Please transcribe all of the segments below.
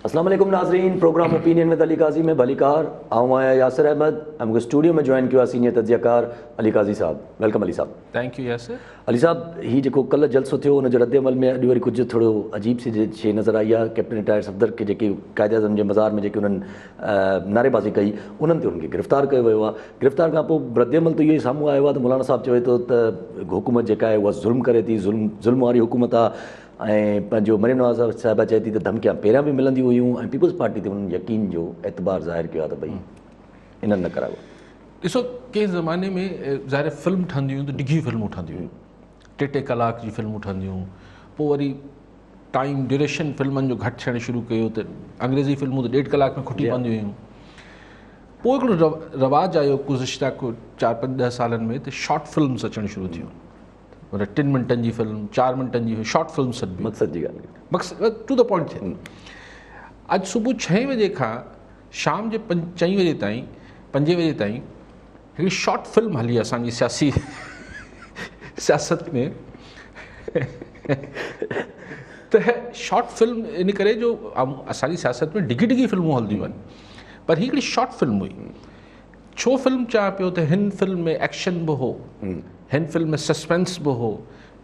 अस्सलाम वालेकुम नाज़रीन, programme opinion with Ali Qazi में भलीकार आऊँ आया यासिर अहमद। हमको स्टूडियो में ज्वाइन किया सीनियर तजियाकार Ali Qazi sahab. Welcome Ali sahab. Thank you Yasir. Ali sahab, ही जो कल जलसो थियो उन रद्द अमल में अॼु वरी कुछ थोड़ो अजीब सी शइ नज़र आई आहे। कैप्टन रिटायर सफ़दर के जेके क़ाइद आज़म जे मज़ार में जेके उन्हनि नारेबाज़ी कई उन्हनि ते उनखे गिरफ़्तार कयो वियो आहे। गिरफ़्तार खां पोइ रद्द अमल त इहो ई साम्हूं आयो आहे त मौलाना साहब चवे थो त हुकूमत जेका आहे उहा ज़ुल्म करे थी, ज़ुल्म वारी हुकूमत आहे। ऐं पंहिंजो मरियम नवाज़ साहिबा चए थी त धमकियां पहिरियां बि मिलंदियूं हुयूं ऐं पीपल्स पार्टी ते उन्हनि यकीन जो एतबार ज़ाहिर कयो आहे त भई इन्हनि न करायो। ॾिसो, कंहिं ज़माने में ज़ाहिर फिल्म ठहंदियूं हुयूं त डिघी फिल्मूं ठहंदियूं हुयूं, टे कलाक जी फिल्मूं ठहंदियूं हुयूं। पोइ वरी टाइम ड्यूरेशन फिल्मनि जो घटि थियणु शुरू कयो त अंग्रेज़ी फिल्मूं त 1.5 कलाक में खुटी पवंदियूं हुयूं। पोइ हिकिड़ो रवाजु आयो गुज़िश्ता को 4-5-10 सालनि में त शॉर्ट फिल्म्स अचणु शुरू थियूं। मतिलबु 3 मिंटनि जी फिल्म, 4 मिंटनि जी शॉर्ट फिल्म्स मक़सद जी ॻाल्हि, मक़सद टू द पॉइंट थिए। अॼु सुबुह 6 बजे खां शाम जे 4 बजे ताईं 5 बजे ताईं हिकिड़ी शॉर्ट फिल्म हली असांजी सियासत में त शॉर्ट फिल्म इन करे जो असांजी सियासत में डिघी फिल्मूं हलंदियूं आहिनि, पर ही हिकिड़ी शॉर्ट फिल्म हुई। छो फिल्म चवां पियो त हिन फिल्म में एक्शन बि हो, हिन फिल्म में सस्पेंस भी हो,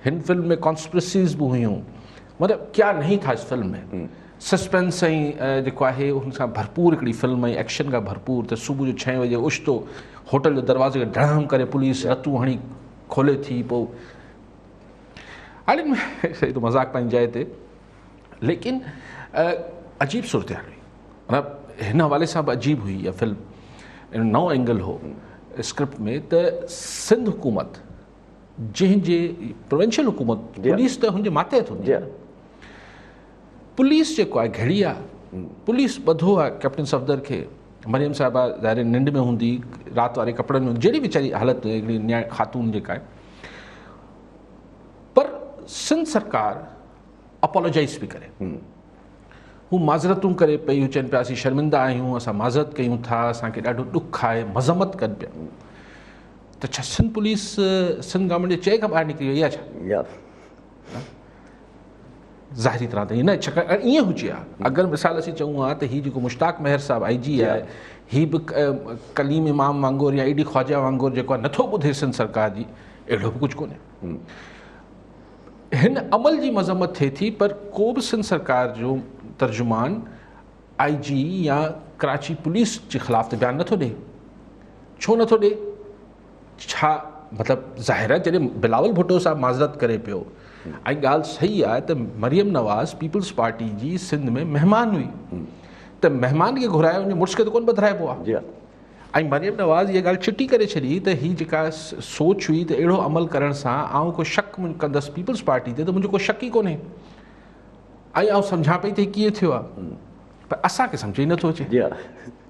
हिन फिल्म में कॉन्स्पिरसीज़ भी हुयूं। मतलब क्या नहीं था इस फिल्म में। सस्पेंस ऐं जेको आहे उन सां भरपूर हिकिड़ी फिल्म ऐं एक्शन का भरपूर। त सुबुह जो 6 बजे उछतो होटल जो दरवाज़े खे धड़ाम करे पुलिस रतूं हणी खोले थी। पोइ हाणे सही तो मज़ाक पंहिंजी जाइ ते, लेकिन अजीब सूरत हाल हुई। मतिलबु हिन हवाले सां बि अजीब हुई इहा फिल्म। नओं एंगल हो स्क्रिप्ट में त सिंध हुकूमत जंहिंजे प्रोविंशियल हुकूमत पुलिस त हुनजे माथे थी। पुलिस जेको आहे घड़ी आहे। पुलिस ॿधो आहे कैप्टन सफ़दर खे। मरियम साहिबा ज़ाहिर निंड में हूंदी, राति वारे कपिड़नि में, जहिड़ी वीचारी हालत हिकिड़ी न्याय ख़ातून जेका आहे। पर सिंध सरकार अपोलोजाइज़ बि करे, हू माज़रतूं करे पई। हू चवनि पिया असीं शर्मिंदा आहियूं, असां माज़रत कयूं था, असांखे ॾाढो ॾुख आहे, मज़म्मत कनि पिया। त छा सिंध पुलिस सिंध गवर्नमेंट जे चए खां ॿाहिरि निकिरी वई आहे छा? ज़ाहिरी तरह ते न छाकाणि ईअं हुजे हा। अगरि मिसाल असीं चऊं हा त हीउ जेको मुश्ताक मेहर साहिबु IG आहे, हीउ बि कलीम इमाम वांगुरु या ईडी ख्वाजा वांगुरु जेको आहे नथो ॿुधे सिंध सरकार जी, अहिड़ो बि कुझु कोन्हे। हिन अमल जी मज़म्मत थिए थी, पर को बि सिंध सरकार जो तर्जुमान IG या कराची पुलिस जे ख़िलाफ़ त बयानु नथो ॾे। छो नथो ॾे? छा मतिलबु ज़ाहिर आहे जॾहिं बिलावल भुट्टो साहब माज़रत करे पियो, ऐं ॻाल्हि सही आहे त मरियम नवाज़ पीपल्स पार्टी जी सिंध में महिमान हुई, त महिमान खे घुराए उनजे मुड़ुस खे त कोन बधाइबो आहे। ऐं मरियम नवाज़ इहा ॻाल्हि चिटी करे छॾी त हीअ जेका सोच हुई त अहिड़ो अमल करण सां आउं को शक कंदसि पीपल्स पार्टी ते, त मुंहिंजो को शक ई कोन्हे। ऐं आउं सम्झां पई त कीअं थियो आहे, पर असांखे सम्झ ई नथो अचे।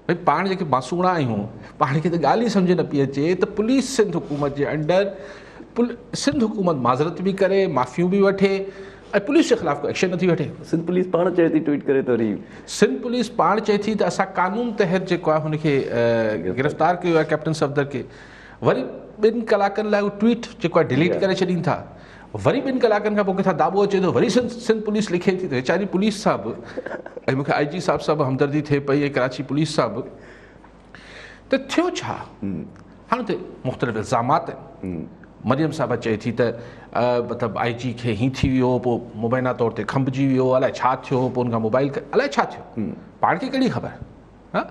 भई पाण जेके मासूड़ा आहियूं, पाण खे त ॻाल्हि ई सम्झ न पई अचे त पुलिस सिंध हुकूमत जे अंडर सिंध हुकूमत माज़रत बि करे, माफ़ियूं बि वठे, ऐं पुलिस जे ख़िलाफ़ को एक्शन नथी वठे। सिंध पुलिस पाण चए थी, ट्वीट करे थोरी सिंध पुलिस पाण चए थी त असां कानून तहत जेको आहे हुनखे गिरफ़्तार कयो आहे कैप्टन सफ़दर खे। वरी 2 कलाकनि लाइ उहो ट्वीट जेको आहे डिलीट करे छॾीनि था। वरी 2 कलाकनि खां पोइ किथां दाॿो अचे थो, वरी सिंध पुलिस लिखे थी त वीचारी पुलिस सां बि, ऐं मूंखे IG साहिब सां बि हमदर्दी थिए पई, ऐं कराची पुलिस सां बि। त थियो छा? हाणे त मुख़्तलिफ़ इल्ज़ामात आहिनि। मरियम साहिबा चए थी त मतिलबु IG खे हीअं थी वियो, पोइ मुबैना तौर ते खंभिजी वियो, अलाए छा थियो, पोइ हुनखां मोबाइल अलाए छा थियो। पाण खे कहिड़ी ख़बर? हा,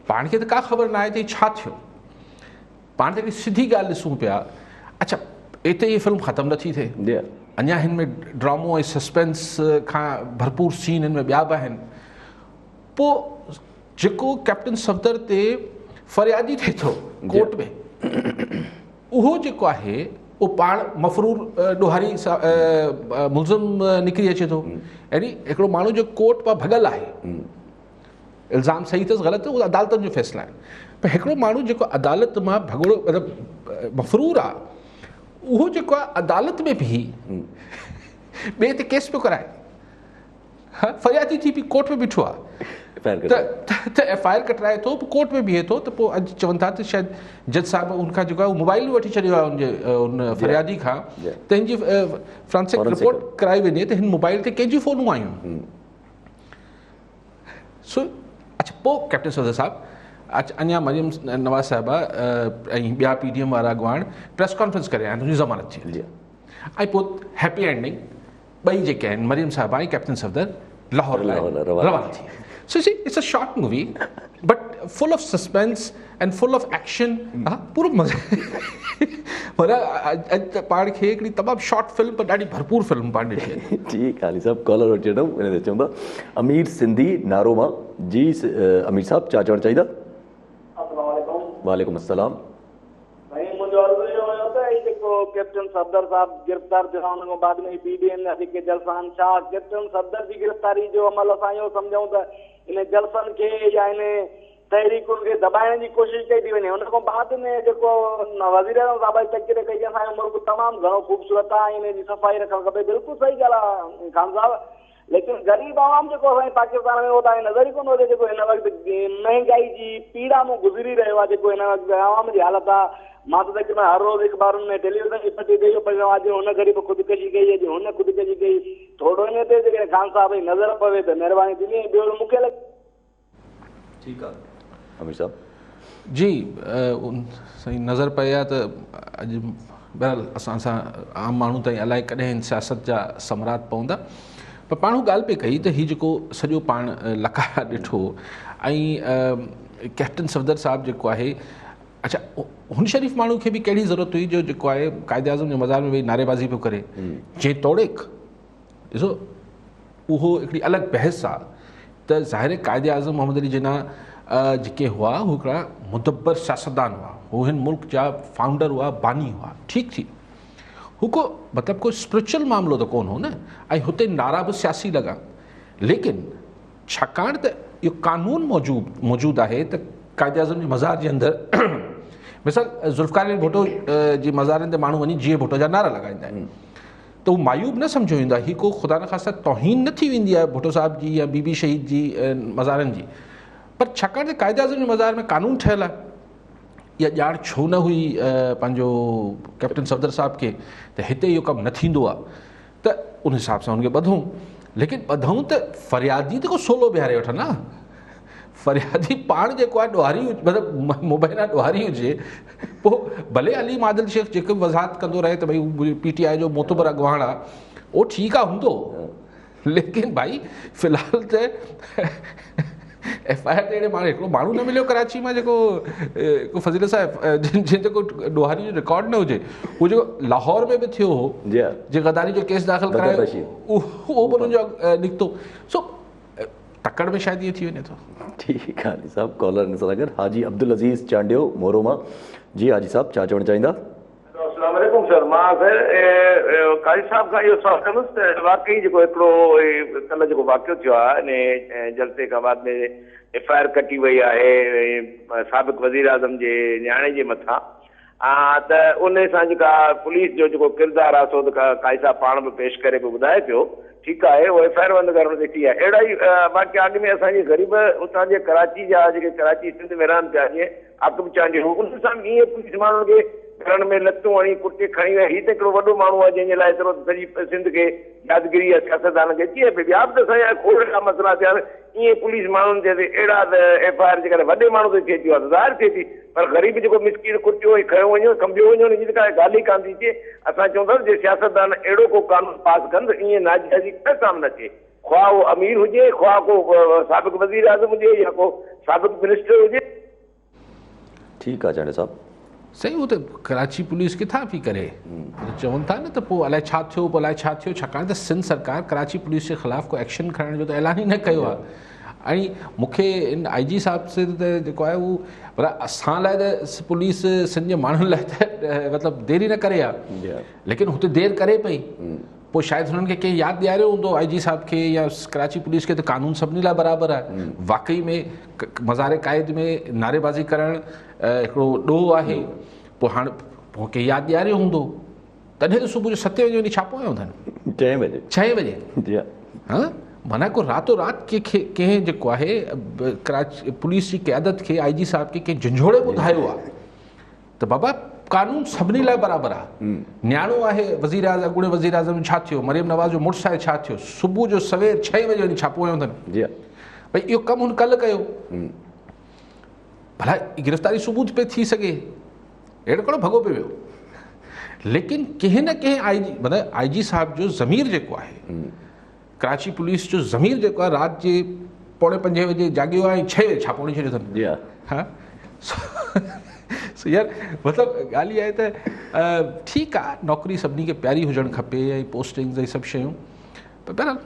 पाण खे त का ख़बर न आहे त छा थियो। पाण त सिधी ॻाल्हि ॾिसूं पिया। अच्छा, एते इहा फिल्म ख़तमु नथी थिए, अञा हिन में ड्रामो ऐं सस्पेंस खां भरपूर सीन हिन में ॿिया बि आहिनि। पोइ जेको कैप्टन सफ़दर ते फ़रियादी थिए थो कोर्ट में, उहो जेको आहे उहो पाण मफ़रूर ॾोहारी मुलज़िम निकिरी अचे थो। यानी हिकिड़ो माण्हू जो कोर्ट पां भॻल आहे, इल्ज़ाम सही अथसि ग़लति उहो अदालतनि जो फ़ैसिला आहिनि, पर हिकिड़ो माण्हू जेको अदालत मां भॻड़ो मतिलबु मफ़रूर आहे, उहो जेको आहे अदालत में बि ॿिए ते केस पियो कराए। हा, फ़रियादी थी बि कोर्ट में बीठो आहे, त FIR कटराए थो, पोइ कोर्ट में बीहे थो। त पोइ अॼु चवनि था त शायदि जज साहिब उनखां जेको आहे मोबाइल बि वठी छॾियो आहे उनजे उन फ़रियादी खां, त हिन जी फॉरेंसिक रिपोर्ट कराई वेंदी त हिन मोबाइल ते कंहिंजी फ़ोनूं आयूं। सो अच्छा पोइ कैप्टन सफदर साहब अञा मरियम नवाज़ साहिबा ऐं ॿिया PDM वारा अॻुवाण प्रेस कॉन्फ्रेंस करे आया आहिनि हुनजी ज़मानत थी जी ऐं पोइ हैप्पी एंडिंग ॿई जेके आहिनि मरियम साहिबा ऐं कैप्टन सफदर लाहौर लाइ रवाना थी so see it's a short movie but full of suspense and full of action हा पूरो मज़ो पर अॼु त पाण खे हिकिड़ी तमामु शॉर्ट फिल्म पर ॾाढी भरपूर फिल्म पाण ॾिठी आहे ठीकु आहे साहब कॉलर वठी वठूं इन ते चवंदा अमीर सिंधी नारो मां जी अमीर साहब छा चवणु चाहींदा वालेकुम अस्सलाम भाई मुंहिंजो अर्ज़ु इहो हुयो त हीउ जेको कैप्टन सफदर साहब गिरफ़्तार थिया हुन खां बाद में PDM जा जेके जलसा छा कैप्टन सफदर जी गिरफ़्तारी जो अमल असां इहो सम्झूं त इन जलसनि खे या इन तहरीकुनि खे दॿाइण जी कोशिशि कई थी वञे हुन खां बाद में जेको वज़ीर आज़म साहिब जी तकरीर कई असांजो मुल्क तमामु घणो ख़ूबसूरत आहे इन जी सफ़ाई रखणु खपे बिल्कुलु सही ॻाल्हि आहे ख़ान साहब लेकिन ग़रीब आवाम जेको असांजे पाकिस्तान में उहो तव्हांखे नज़र ई कोन हुजे जेको हिन वक़्तु महांगाई जी पीड़ा मां गुज़री रहियो आहे जेको हिन वक़्तु आवाम जी हालत आहे मां त तक़रीबन हर रोज़ अख़बारुनि में टेलीविज़न जी पटी ते इहो पियो अॼु हुन ग़रीब ख़ुदकशी कई अॼु हुन ख़ुदकशी कई थोरो हिन ते जेके ख़ान साहब जी नज़र पवे त महिरबानी थींदी ॿियो मूंखे ठीकु आहे अमीर साहब जी सही नज़र पए आहे त अॼु बहरहाल असां आम माण्हू ताईं अलाए कॾहिं सियासत जा सम्राट पवंदा पर पाण हू ॻाल्हि पई कई त हीउ जेको सॼो पाण लका ॾिठो ऐं कैप्टन सफदर साहिबु जेको आहे अच्छा हुन शरीफ़ माण्हू खे बि कहिड़ी ज़रूरत हुई जो जेको आहे क़ाइद आज़म जे मज़ार में वेही नारेबाज़ी पियो करे जंहिं तोड़ेक ॾिसो उहो हिकिड़ी अलॻि बहस आहे त ज़ाहिर क़ाइद आज़म मोहम्मद अली जिन्ना जेके हुआ हू हिकिड़ा मुदब्बर सियासतदान हुआ हू हिन मुल्क जा फाउंडर हुआ बानी हुआ ठीकु थी हू को मतिलबु को स्पिरिचुअल मामिलो त कोन हो न ऐं हुते नारा बि सियासी लॻा लेकिन छाकाणि त इहो कानून मौजूदु आहे त क़ाइद आज़म जे मज़ार जे अंदरि मिसाल ज़ुल्फ़िकार अली भुट्टो जे मज़ारनि ते माण्हू वञी जीअं भुट्टो जा नारा लॻाईंदा आहिनि त हू मायूब न सम्झो वेंदो आहे हीअ को ख़ुदा न ख़ास्ता तौहीन न थी वेंदी आहे भुट्टो साहिब जी या बीबी शहीद जी मज़ारनि जी पर छाकाणि त क़ाइद आज़म जे मज़ार में कानून ठहियलु आहे इहा ॼाण छो न हुई पंहिंजो कैप्टन सफदर साहिब खे त हिते इहो कमु न थींदो आहे त उन हिसाब सां हुनखे ॿधूं लेकिन ॿधूं त फ़रियादी त को सोलो बिहारे वठनि न फ़रियादी पाण जेको आहे ॾोहारी मतिलबु मुबैना ॾोहारी हुजे पोइ भले अलीम आदिल शेख जेको वज़ाहत कंदो रहे त भई PTI जो मोतबर अॻुवाण आहे उहो ठीकु आहे हूंदो लेकिन भाई फ़िलहालु त FIR ते अहिड़े माण्हू हिकिड़ो माण्हू न मिलियो कराची मां जेको फज़ील साहिब जंहिं जेको ॾोहारी जो रिकॉर्ड न हुजे उहो जेको लाहौर में बि थियो हो जे गद्दारी जो केस दाख़िल करायो उहो बि हुनजो निकितो सो तकड़ में शायदि इहो थी वञे थो ठीकु आहे हाजी साहब कॉलर सां गॾु हाजी अब्दुल अज़ीज़ चांडियो मोरो मां जी हाजी साहब छा चवणु चाहींदा अस्सलाम वालेकुम सर मां कारी साहब खां इहो सवाल कंदुसि त वाकई जेको हिकिड़ो कल्ह जेको वाक़ियो थियो आहे इन जलसे खां बाद में FIR कटी वई आहे साबिक़ वज़ीर आज़म जे न्याणे जे मथां त उन सां जेका पुलिस जो जेको किरदारु आहे सो त कारी साहब पाण बि पेश करे बि ॿुधाए पियो ठीकु आहे उहो FIR बंदि करणु ॾिठी आहे अहिड़ा ई बाक़ी अॻ में असांजे ग़रीब उतां जे कराची जा जेके कराची सिंध में रहनि पिया जीअं आकिब चांडियो उन सां ईअं पुलिस माण्हुनि खे घरनि में लतूं हणी कुटे खणी विया हीअ त हिकिड़ो वॾो माण्हू आहे जंहिंजे लाइ एतिरो सॼी सिंध खे यादगिरी आहे सियासतदान खे अची पई ॿिया बि त असांजा खोड़ जा मसइला थिया ईअं पुलिस माण्हुनि ते अहिड़ा त FIR जेकॾहिं वॾे माण्हू ते थिए थी आहे त ज़ाहिर थिए थी पर ग़रीब जेको मिसकीन कुटियो खयो वञो कंबियो वञो हिनजी त का ॻाल्हि ई कान थी थिए असां चवंदासीं जे सियासतदान अहिड़ो को कानून पास कनि त ईअं नाजाइज़ी कंहिं सां न थिए ख़्वाह उहो अमीर हुजे ख़्वाह को साबिक़ वज़ीर आज़म हुजे या को साबिक़ मिनिस्टर हुजे ठीकु आहे चांडियो साहब सही उहो त कराची पुलिस किथां पई करे चवनि था न त पोइ अलाए छा थियो पोइ अलाए छा थियो छाकाणि त सिंध सरकार कराची पुलिस जे ख़िलाफ़ु को एक्शन खणण जो त ऐलान ई न कयो आहे ऐं मूंखे इन IG साहिब से त जेको आहे उहो पर असां लाइ त पुलिस सिंध जे माण्हुनि लाइ त मतिलबु देरि ई न करे आहे लेकिन हुते देरि करे पई पोइ शायदि हुननि खे कंहिं यादि ॾियारियो हूंदो IG साहिब खे या कराची पुलिस खे त कानून सभिनी लाइ बराबरि आहे वाक़ई में मज़ार क़ाइद में नारेबाज़ी करणु हिकिड़ो ॾोह आहे पोइ हाणे पोइ कंहिं यादि ॾियारियो हूंदो तॾहिं त सुबुह जो 7 बजे वञी छापो आयो अथनि 6 बजे हा माना को रातो राति कंहिं जेको आहे कराची पुलिस जी क़यादत खे IG साहिब खे कंहिं झंझोड़े ॿुधायो आहे त बाबा कानून सभिनी लाइ बराबरि आहे न्याणो आहे वज़ीर आज़म अॻूणे वज़ीर आज़म छा थियो मरियम नवाज़ जो मुड़ुसु आहे छा थियो सुबुह जो सवेर 6 बजे वञी छापो आयो अथनि भई इहो कमु हुन कल्ह कयो, भला गिरफ़्तारी सबूत पे थी सघे, अहिड़ो कहिड़ो भॻो पियो वियो। लेकिन कंहिं न कंहिं मतिलबु IG साहब जो ज़मीर जेको आहे, कराची पुलिस जो ज़मीर जेको आहे, राति जे 4:45 बजे जाॻियो आहे ऐं 6 बजे छापो ॾेई छॾियो अथनि। हा यार मतिलबु ॻाल्हि इहा आहे त ठीकु आहे, नौकिरी सभिनी खे प्यारी हुजणु खपे ऐं पोस्टिंग्स ऐं सभु शयूं, पर बहरहाल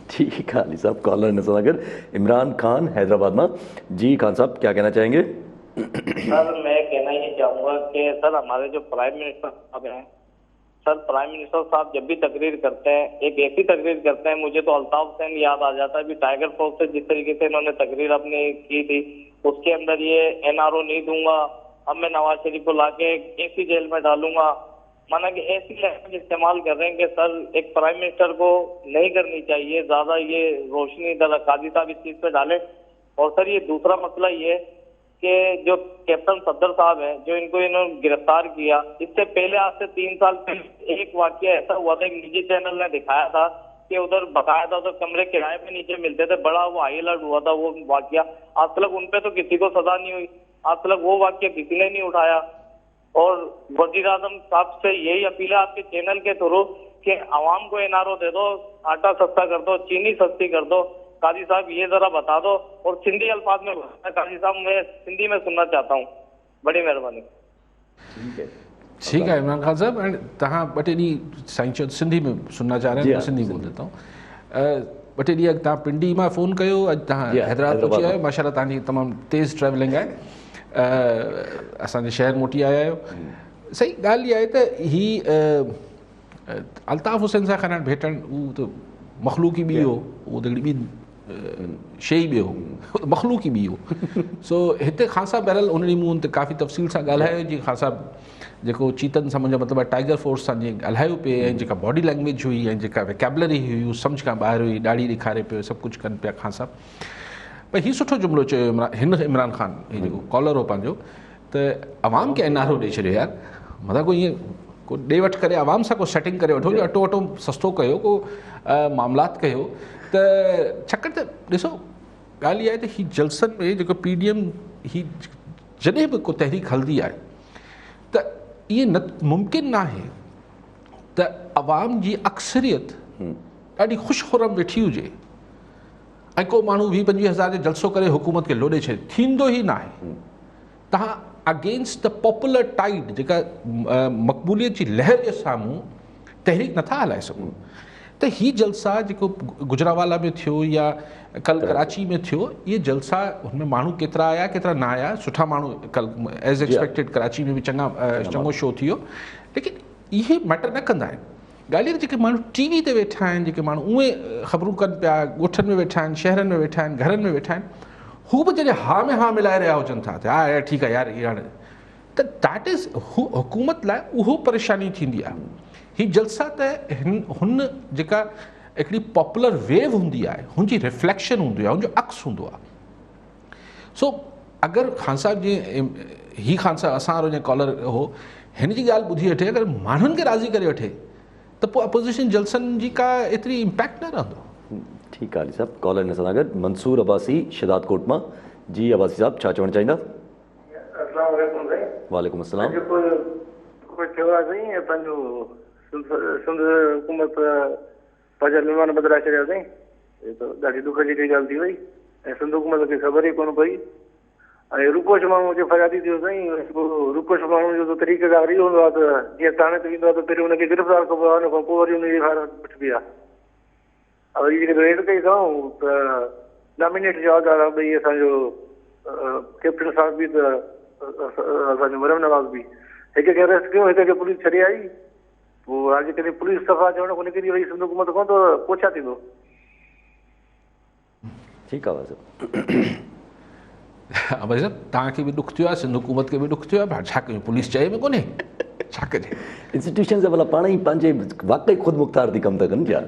ठीक है अली साहब। कॉलर ने सुना कर इमरान खान हैदराबाद में। जी खान साहब क्या कहना चाहेंगे? सर मैं कहना ये चाहूँगा कि सर हमारे जो प्राइम मिनिस्टर साहब हैं, सर प्राइम मिनिस्टर साहब जब भी तकरीर करते हैं एक ऐसी तकरीर करते हैं, मुझे तो अल्ताफ हुसैन याद आ जाता है। अभी टाइगर फोर्स से जिस तरीके से इन्होंने तकरीर अपनी की थी, उसके अंदर ये NRO नहीं दूंगा, अब मैं नवाज शरीफ को लाके ऐसी जेल में डालूंगा, माना कि ऐसी लैंग्वेज इस्तेमाल कर रहे हैं कि सर एक प्राइम मिनिस्टर को नहीं करनी चाहिए ज्यादा ये रोशनी काजी साहब इस चीज पे डाले। और सर ये दूसरा मसला ये कि जो कैप्टन सफदर साहब हैं, जो इनको इन्होंने गिरफ्तार किया, इससे पहले आज से 3 साल पहले एक वाकया ऐसा हुआ था, एक निजी चैनल ने दिखाया था कि उधर बताया था उधर कमरे किराए पे नीचे मिलते थे, बड़ा वो हाई अलर्ट हुआ था वो वाकया। आज तक उनपे तो किसी को सजा नहीं हुई, आज तक वो वाकया किसी ने नहीं उठाया। और वजीर आजम साहब से यही अपील है आपके चैनल के थ्रू कि आवाम को NRO दे दो, आटा सस्ता कर दो, चीनी सस्ती कर दो। काजी साहब ये जरा बता दो, और सिंधी अल्फाज में काजी साहब मैं सिंधी में सुनना चाहता हूँ, बड़ी मेहरबानी। ठीक है इमरान खान साहब, एंड तहाँ ॿ टे ॾींहं साईं चयो सिंधी में सुनना चाह रहे हैं, मैं सिंधी बोल देता हूँ। ॿ टे ॾींहं तव्हां पिंडी मां फ़ोन कयो, अॼु तव्हां हैदराबाद पहुची आहियो, माशाल्लाह तव्हांजी तमामु तेज़ ट्रैवलिंग आहे, असांजे शहर मोटी आया आहियो। सही ॻाल्हि इहा आहे त ही अल्ताफ़ हुसैन सां खणणु भेटणु उहो त मखलूक़ी बि हो, उहो त हिकिड़ी ॿी शइ बि हो, मखलूक़ी बि हो। सो हिते ख़ान साहब बहरहाल उन ॾींहुं मूं हुन ते काफ़ी तफ़सील सां ॻाल्हायो, जीअं ख़ान साहब जेको चीतन सां मुंहिंजो मतिलबु टाइगर फोर्स सां जीअं ॻाल्हायो पिए, ऐं जेका बॉडी लैंग्वेज हुई ऐं जेका वैकेबलरी हुई उहो सम्झ खां ॿाहिरि हुई, ॾाढी ॾेखारे पियो, सभु कुझु कनि पिया ख़ान साहब। पर हीउ सुठो जुमिलो चयो इमरान ख़ान, हीउ जेको कॉलर हो पंहिंजो, त अवाम खे NRO ॾेई छॾियो यार, मतिलबु को ईअं को ॾे वठि करे आवाम सां को सेटिंग करे वठो, अटो वटो सस्तो कयो, को मामलात कयो, त छाकाणि त ॾिसो ॻाल्हि इहा आहे त हीउ जलसनि में जेको PDM ही जॾहिं बि को तहरीक हलंदी आहे त इहे न मुमकिन न आहे त अवाम जी अक्सरियत ॾाढी ख़ुशि खुरम वेठी हुजे ऐं को माण्हू 20-25 हज़ार जो जलसो करे हुकूमत खे लोॾे छॾे, थींदो ई न आहे। तव्हां अगेंस्ट द पॉपुलर टाइड, जेका मक़बूलियत जी लहर जे साम्हूं तहरीक नथा हलाए सघूं। त हीउ जलसा जेको गुजरावाला में थियो या कल कराची में थियो, इहे जलसा हुनमें माण्हू केतिरा आया केतिरा न आया, सुठा माण्हू कल एज़ एक्सपेक्टेड कराची में बि चङो शो थी वियो, लेकिन इहे मैटर न कंदा आहिनि। ॻाल्हि जेके माण्हू TV ते वेठा आहिनि, जेके माण्हू उहे ख़बरूं कनि पिया, ॻोठनि में वेठा आहिनि, शहरनि में वेठा आहिनि, घरनि में वेठा आहिनि, हू बि जॾहिं हा में हा मिलाए रहिया हुजनि था, हा यार ठीकु आहे यार हाणे, त दैट इज़ हुकूमत लाइ उहो परेशानी थींदी आहे। हीउ जलसा त हुन जेका हिकिड़ी पॉपुलर वेव हूंदी आहे, हुनजी रिफ्लेक्शन हूंदी आहे, हुनजो अक्स हूंदो आहे। सो अगरि ख़ान साहब जीअं ही ख़ान साहब असां वारो जीअं कॉलर हो, हिन जी ॻाल्हि ॿुधी वठे, अगरि माण्हुनि खे राज़ी करे वठे त पोइ अपोज़िशन जलसनि जी का एतिरी इम्पैक्ट न रहंदो। ठीकु आहे अली साहब। कॉलर ने सां गॾु मंसूर अब्बासी शिदात कोट मां। जी अब्बासी साहब छा चवणु चाहींदा? अस्सलाम वालेकुम साईं। वालेकुम अस्सलाम। जेको थियो आहे साईं, पंहिंजो सिंध हुकूमत पंहिंजा महिमान बदिलाए छॾिया साईं, त ॾाढी दुख जी ॻाल्हि थी वई, ऐं सिंध हुकूमत खे ख़बर ई कोन पई। ऐं रुपोश माण्हू जो फरियादी थियो साईं, रुपोश माण्हू जो तरीक़ेकार इहो हूंदो आहे त जीअं थाणे ते ईंदो आहे त पहिरियों हुनखे गिरफ़्तार कबो आहे, हुन खां पोइ वरी हुनजी हार वठिबी आहे। वरी जेके रेड कई अथऊं त नॉमिनेट जो आधार आहे, भई असांजो कैप्टन साहब बि त असांजो मरम नवाज़ बि, हिक खे अरेस्ट कयो, हिक खे पुलिस छॾे आई। पोइ हाणे कॾहिं पुलिस सफ़ा चवण कोन निकिरी वई, सिंध हुकूमत कोन, त पोइ छा थींदो? ठीकु आहे साहब। भाई साहब तव्हांखे बि ॾुख थियो आहे, सिंध हुकूमत खे बि ॾुख थियो आहे, छा कयूं, पुलिस चए में कोन्हे, छा कजे। इंस्टीट्यूशन से भला पाण ई पंहिंजे वाक़ई ख़ुदि मुख़्तार थी कमु था कनि पिया।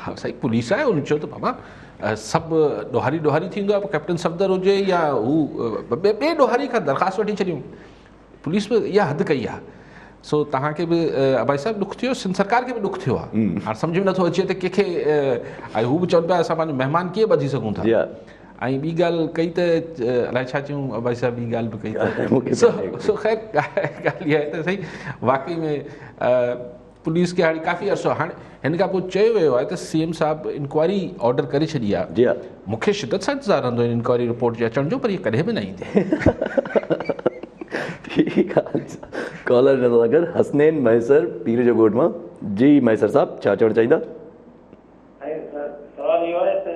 हा साईं पुलिस आहे, उन चयो त बाबा सभु ॾोहारी थींदो आहे, कैप्टन सफदर हुजे या हू ॿिए ॾोहारी खां दरख़्वास्त वठी छॾियूं, पुलिस में इहा हद कई आहे। सो तव्हांखे बि भाई साहिबु ॾुख थियो, सिंध सरकार खे बि ॾुख थियो आहे। हाणे सम्झ में नथो अचे त कंहिंखे ऐं हू बि चवनि पिया असां पंहिंजो महिमान कीअं ॿधी सघूं था। ऐं ॿी ॻाल्हि कई त अलाए छा चयूं भाई साहिबु, ॿी ॻाल्हि बि कई त सो ख़ैर ॻाल्हि इहा आहे त सही वाक़ई में पुलिस खे हाणे काफ़ी अर्सो हाणे हिन खां पोइ चयो वियो आहे त CM साहिबु इंक्वायरी ऑर्डर करे छॾी आहे। मूंखे शिदत सां इंतज़ारु रहंदो हिन इंक्वायरी रिपोर्ट जे अचण जो, पर इहे कॾहिं बि न ईंदी। ठीकु आहे। कॉलर नज़र अगरि हसनैन मैसर पीर जो ॻोठ मां। जी मैसर साहिबु छा चवणु चाहींदा? सवाल इहो आहे त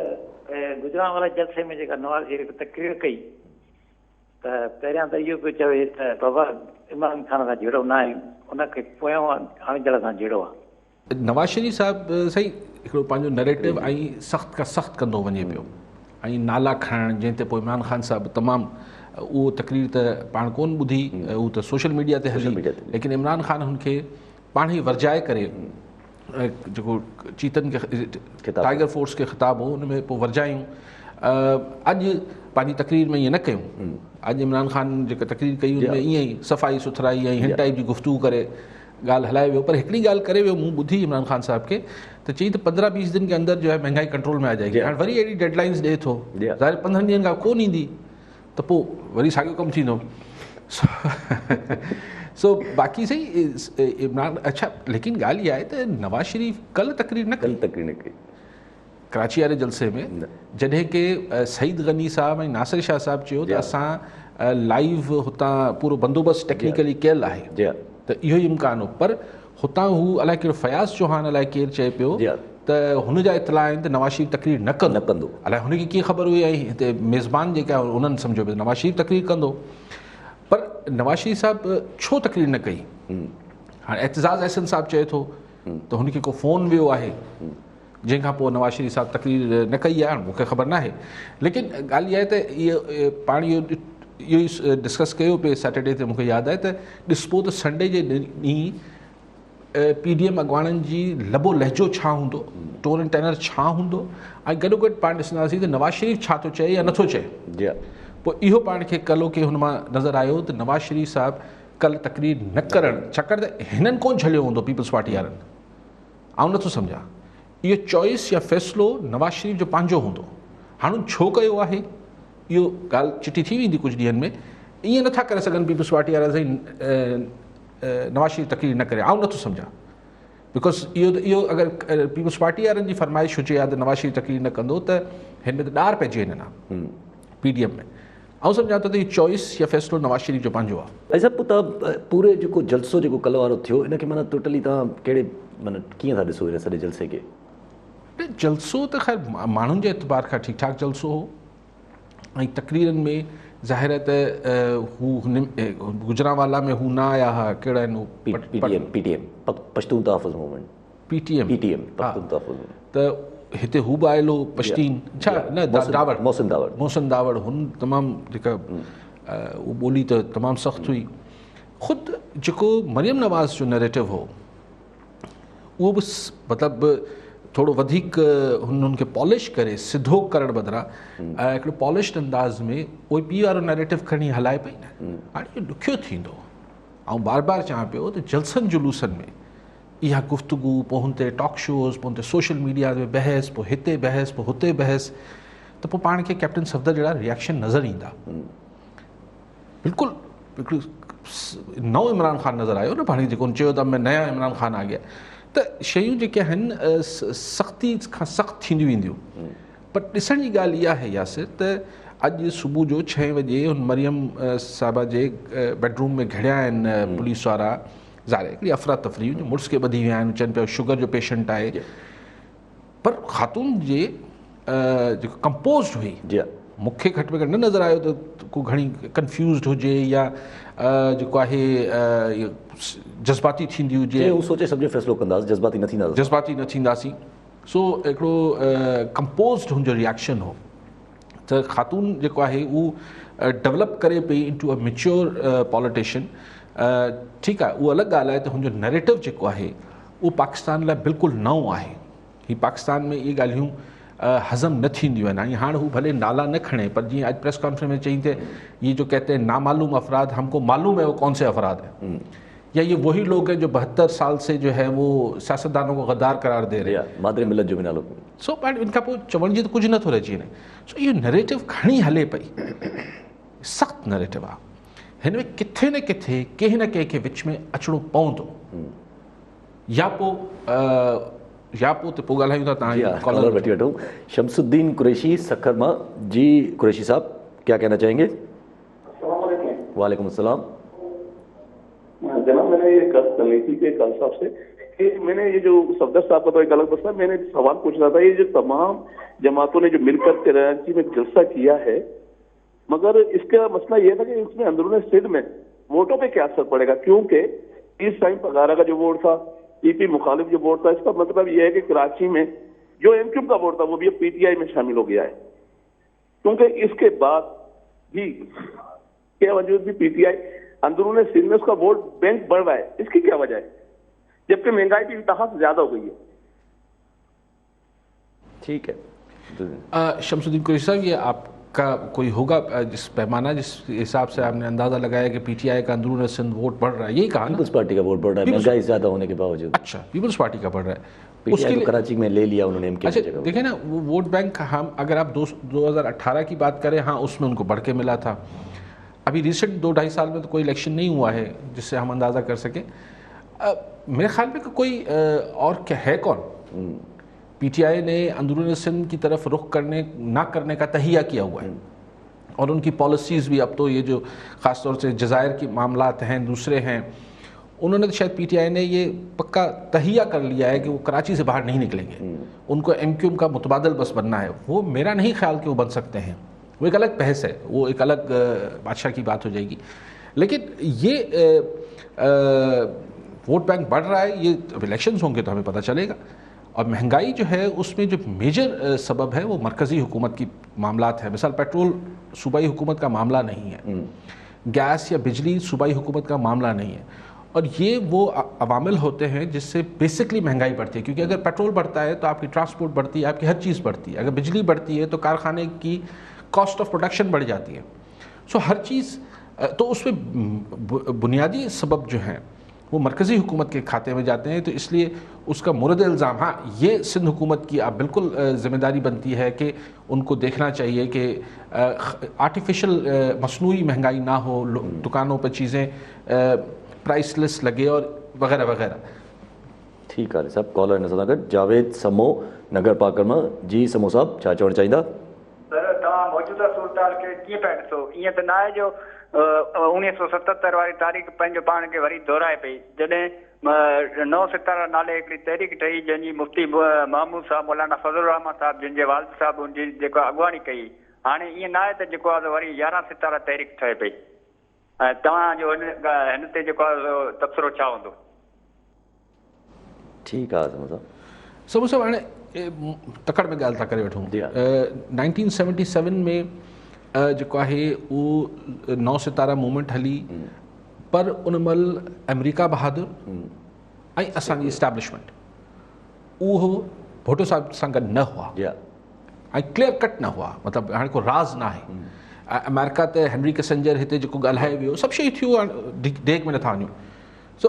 गुजरांवाला जलसे में जेका नवाज़ शरीफ़ तकरीर कई त पहिरियां त इहो पियो चवे त बाबा इमरान खान सां जहिड़ो न आहे, उनखे पोयां आणींदड़ सां जहिड़ो आहे। नवाज़ शरीफ़ साहिबु सही हिकिड़ो पंहिंजो नैरेटिव ऐं सख़्तु खां सख़्तु कंदो वञे पियो, ऐं नाला खणणु जंहिं ते पोइ इमरान ख़ान साहिबु तमामु उहो तकरीर त पाण कोन ॿुधी, उहो त सोशल मीडिया ते हली, लेकिन इमरान ख़ान हुनखे पाण ई वरजाए करे जेको चीतन खे टाइगर फोर्स खे ख़िताब हो हुन में पोइ वरजायूं। अॼु पंहिंजी तकरीर में ईअं न कयूं। अॼु इमरान ख़ान जेका तकरीर कई हुन में ईअं ई सफ़ाई सुथराई ऐं हिन टाइप जी गुफ़्तगू करे ॻाल्हि हलाए वियो। पर हिकिड़ी ॻाल्हि करे वियो, मूं ॿुधी इमरान ख़ान साहिब खे त चई त 15-20 दिन के अंदर जो है महंगाई कंट्रोल में आ जाएगी। हाणे वरी अहिड़ी डेडलाइंस ॾिए थो, ज़ाहिर 15 ॾींहंनि खां कोन ईंदी त पोइ वरी साॻियो कमु थींदो। सो बाक़ी सही इमरान अच्छा, लेकिन ॻाल्हि इहा आहे त नवाज़ शरीफ़ कल्ह तकरीर न कई कराची वारे जलसे में, जॾहिं की सईद गनी साहब ऐं नासिर शाह साहिबु चयो त असां लाइव हुतां पूरो बंदोबस्तु टेक्निकली कयल आहे त इहो ई इम्कान हो। पर हुतां हू अलाए कहिड़ो फयाज़ चौहान अलाए केरु चए पियो त हुन जा इतला आहिनि त नवाज़ शरीफ़ तकरीर न कंदो। अलाए हुनखे कीअं ख़बर हुई, ऐं हिते मेज़बान जेका उन्हनि सम्झो पियो नवाज़ शरीफ़ तकरीर कंदो। पर नवाज़ शरीफ़ साहिबु छो तकरीर न कई? हाणे एतिज़ाज़ अहसन साहिबु चए थो त हुनखे को फ़ोन वियो आहे जंहिंखां पोइ नवाज़ शरीफ़ साहिबु तकरीर न कई आहे। मूंखे ख़बर न आहे, लेकिन ॻाल्हि इहा आहे त इहो पाण इहो ई डिस्कस कयो पिए सैटरडे ते। मूंखे यादि आहे त ॾिसबो त संडे जे ॾींहुं PDM अॻवाननि जी लबो लहजो छा हूंदो, टोन एंड टेनर छा हूंदो, ऐं गॾोगॾु पाण ॾिसंदासीं त नवाज़ शरीफ़ छा थो चए या नथो चए। पोइ इहो पाण खे कलो के हुन मां नज़र आयो त नवाज़ शरीफ़ साहिबु कल्ह तकरीर न करणु, छाकाणि त हिननि कोन झलियो हूंदो पीपल्स पार्टी वारनि। आउं नथो सम्झां, इहो चॉइस या फ़ैसिलो नवाज़ शरीफ़ जो पंहिंजो हूंदो। हाणे छो कयो आहे इहो ॻाल्हि चिटी थी वेंदी कुझु ॾींहंनि में। ईअं नथा करे सघनि पीपल्स पार्टी वारा साईं नवाज़ शरीफ़ तकरीर न करे। आउं नथो सम्झां, बिकॉज़ इहो अगरि पीपल्स पार्टी वारनि जी फरमाइश हुजे हा त नवाज़ शरीफ़ तकरीर न कंदो त हिन में त ॾार पइजी वञे न PDM में। आउं सम्झां थो त इहो चॉइस या फ़ैसिलो नवाज़ शरीफ़ जो पंहिंजो आहे। ऐसा तव्हां पूरे जेको जलसो जेको कल्ह वारो थियो इनखे माना टोटली तव्हां कहिड़े माना कीअं था ॾिसो हिन सॼे जलसे खे? जलसो त ख़ैर माण्हुनि जे एतबार खां ठीकु ठाकु जलसो हो, ऐं तकरीरनि में ज़ाहिर आहे त हू गुजरांवाला में हू न आया हुआ, कहिड़ा आहिनि PTM पश्तून तहफ़्फ़ुज़ मूवमेंट PTM त हिते हू बि आयल हो पश्तीन छा न मोहसिन दावड़ हुन तमामु जेका उहा ॿोली त तमामु सख़्तु हुई। ख़ुदि जेको मरियम नवाज़ जो नैरेटिव हो उहो बि मतिलबु थोरो वधीक हुननि खे पॉलिश करे सिधो करण बदिरां हिकिड़ो पॉलिश्ड अंदाज़ में उहो पी वारो नैरेटिव खणी हलाए पई न। हाणे इहो ॾुखियो थींदो। ऐं बार बार चवां पियो त जलसनि जुलूसनि में इहा गुफ़्तगू, पोइ हुन ते टॉक शोज़, पोइ हुन ते सोशल मीडिया ते बहस, पोइ हिते बहस, पोइ हुते बहस, त पोइ पाण खे कैप्टन सफ़दर जहिड़ा रिएक्शन नज़र ईंदा। बिल्कुलु हिकिड़ो नओं इमरान ख़ान नज़र आयो न, पाण जेको चयो त मैं नया इमरान ख़ान आ गया। त शयूं जेके आहिनि सख़्ती खां सख़्तु थींदियूं वेंदियूं। पर ॾिसण जी ॻाल्हि इहा आहे यासिर त अॼु सुबुह जो 6 बजे हुन मरियम साहिबा जे बेडरूम में घिड़िया आहिनि पुलिस वारा। ज़ाहिर हिकिड़ी अफ़रा तफ़री हुई, मुड़ुस खे ॿधी विया आहिनि, चवनि पिया शुगर जो पेशेंट आहे। पर ख़ातून जे जेको कंपोज़्ड हुई, मूंखे घटि में घटि न नज़र आयो त को घणी कंफ्यूज़्ड हुजे या जेको आहे जज़्बाती थींदी हुजे। सोचे सम्झे फ़ैसिलो कंदासीं, जज़्बाती न थींदासीं। सो हिकिड़ो कंपोज़्ड हुनजो रिएक्शन हो त ख़ातून जेको आहे उहो डेवलप करे पई इनटू अ मैच्योर पॉलिटिशियन। ठीकु आहे, उहा अलॻि ॻाल्हि आहे त हुनजो नैरेटिव जेको आहे उहो पाकिस्तान लाइ बिल्कुलु नओं आहे। हीअ पाकिस्तान में इहे ॻाल्हियूं हज़म न थींदियूं आहिनि। ऐं हाणे हू भले नाला न खणे, पर जीअं अॼु प्रेस कॉन्फ्रेंस में चई त ये जो कहते हैं नामालूम अफराद, हमको मालूम है वो कौन से अफराद है। या ये वही लोग हैं जो 72 साल से जो है वो सियासतदानों को गद्दार करार दे रहे हैं। मादरे मिलत जो बि नालो। सो बट इनखां पोइ चवण जी त कुझु नथो रहिजी वञे। सो इहो नरेटिव खणी हले पई, सख़्तु नरेटिव आहे, हिन में किथे न किथे कंहिं न कंहिंखे विच में अचिणो पवंदो, या पोइ त पोइ ॻाल्हायूं था। तव्हां कॉलर वठी वठूं। शमसुद्दीन कुरैशी सखर मां। जी कुरैशी साहब, क्या कहना चाहेंगे? वालेकुम अस्सलाम। जनाब, मैंने ये कल थी कि कल साहब से कि मैंने ये जो सफदर साहब का तो एक अलग मसला, मैंने सवाल पूछ रहा था, ये जो तमाम जमातों ने जो मिलकर कराची में जलसा किया है, मगर इसका मसला ये था कि इसमें अंदरूनी सिंध में वोटों पे क्या असर पड़ेगा, क्योंकि इस टाइम पगारा का जो वोट था, पीपी मुखालिफ जो वोट था, इसका मतलब ये है कि कराची में जो एमक्यूएम का वोट था वो भी अब पीटीआई में शामिल हो गया है, क्योंकि इसके बाद भी के वजूद भी पीटीआई अंदरूनी सिंध में उसका वोट बैंक बढ़ रहा है। इसकी क्या वजह है, जबकि महंगाई भी इंतहा से ज्यादा हो गई है? ठीक है शमसुद्दीन कुरैशी साहब, ये आपका कोई होगा जिस पैमाना जिस हिसाब से आपने अंदाजा लगाया कि पीटीआई का अंदरूनी सिंध वोट बढ़ रहा है, यही कहा ना? पीपल्स पार्टी का वोट बढ़ रहा है महंगाई ज्यादा होने के बावजूद। अच्छा, पीपल्स पार्टी का बढ़ रहा है, उसके लिए कराची में ले लिया उन्होंने एमके। अच्छा देखिए ना, वो वोट बैंक, हम अगर आप 2018 की बात करें, हाँ उसमें उनको बढ़ के मिला था। अभी रिसेंट 2-2.5 साल में तो कोई इलेक्शन नहीं हुआ है जिससे हम अंदाज़ा कर सकें। मेरे ख्याल में कोई और क्या है कौन, पीटीआई ने अंदरूनी सिंध की तरफ रुख ना करने का तहिया किया हुआ है, और उनकी पॉलिसीज़ भी अब तो ये जो ख़ास तौर से जज़ायर के मामलात हैं, दूसरे हैं, उन्होंने तो शायद पीटीआई ने ये पक्का तहिया कर लिया है कि वो कराची से बाहर नहीं निकलेंगे, उनको एमक्यूएम का मुतबादल बस बनना है। वो मेरा नहीं ख्याल कि वो बन सकते हैं, वो एक अलग बहस है, वो एक अलग बादशाह की बात हो जाएगी। लेकिन ये वोट बैंक बढ़ रहा है, ये अब इलेक्शंस होंगे तो हमें पता चलेगा। और महंगाई जो है उसमें जो मेजर सबब है वो मरकज़ी हुकूमत की मामलात है। मिसाल पेट्रोल सूबाई हुकूमत का मामला नहीं है, गैस या बिजली सूबाई हुकूमत का मामला नहीं है, और ये वो अवामिल होते हैं जिससे बेसिकली महंगाई बढ़ती है। क्योंकि अगर पेट्रोल बढ़ता है तो आपकी ट्रांसपोर्ट बढ़ती है, आपकी हर चीज़ बढ़ती है। अगर बिजली बढ़ती है तो कारखाने की कॉस्ट ऑफ प्रोडक्शन बढ़ जाती है। सो हर चीज़, तो उसमें बुनियादी सबब जो हैं वो मरकज़ी हुकूमत के खाते में जाते हैं। तो इसलिए उसका मुरद इल्ज़ाम, हाँ ये सिंध हुकूमत की आप बिल्कुल ज़िम्मेदारी बनती है कि उनको देखना चाहिए कि आर्टिफिशियल मसनूई महंगाई ना हो, दुकानों पर चीज़ें प्राइसलेस लगे और वगैरह वगैरह। ठीक है साहब, कॉलर नज़र अगर जावेद समो नगर पाकर मां। जी समो साहब, छा चवणु चाहींदा? सर तव्हां मौजूदा सूरत खे कीअं पिया ॾिसो? ईअं त न आहे जो 1977 वारी तारीख़ पंहिंजो पाण खे वरी दोहराए पई, जॾहिं 9 सितारा नाले हिकिड़ी तहरीक ठही जंहिंजी मुफ्ती महमूद साहब, मौलाना फज़लुर रहमान साहब, जिन जे वालिद साहब उनजी जेको अॻुवाणी कई। हाणे ईअं न आहे त जेको आहे वरी 11 सितारा तहरीक ठहे पई। ऐं तव्हांजो हिन ते जेको आहे तबसरो छा हूंदो? ठीकु आहे समो साहब। समो साहब, हाणे तकड़ में ॻाल्हि था करे वठूं। 1977 में जेको आहे उहो 9 सितारा मूवमेंट हली, पर उन महिल अमेरिका बहादुर ऐं असांजी इस्टेब्लिशमेंट उहो भुट्टो साहिब सां गॾु न हुआ ऐं क्लियर कट न हुआ। मतिलबु हाणे को राज़ न आहे। अमेरिका त हेनरी किसिंजर हिते जेको ॻाल्हाए वियो, सभु शयूं थियूं, डेग में नथा वञूं। सो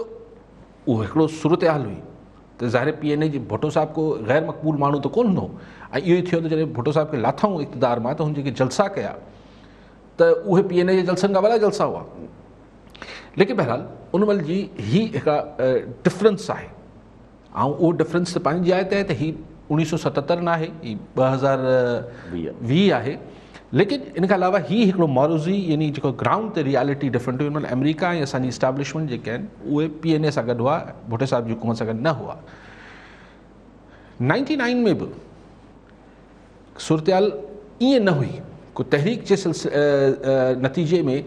उहो हिकिड़ो सूरत हाल हुई त ज़ाहिर PNA जी भुट्टो साहिब को गैर मक़बूल माण्हू त कोन हूंदो। ऐं इहो ई थियो त जॾहिं भुट्टो साहिब खे लाथऊं इक़्तिदार मां, त हुन जेके जलसा कया त उहे PNA जे जलसनि खां वॾा जलसा हुआ। लेकिन बहरहाल उन महिल जी ही हिकिड़ा डिफरेंस आहे, ऐं उहो डिफरेंस त पंहिंजी जाइ ते आहे त ही 1977 न आहे, ही 2020 आहे। लेकिन इन खां अलावा ही हिकिड़ो मौरूज़ी, यानी जेको ग्राउंड ते रियलिटी डिफरेंट हुई। उन महिल अमेरिका ऐं असांजी इस्टेब्लिशमेंट जेके आहिनि उहे PNA सां गॾु हुआ, भुट्टो साहिब जी हुकूमत सां गॾु न हुआ। 99 में बि सूरत हाल ईअं न हुई। को तहरीक जे नतीजे में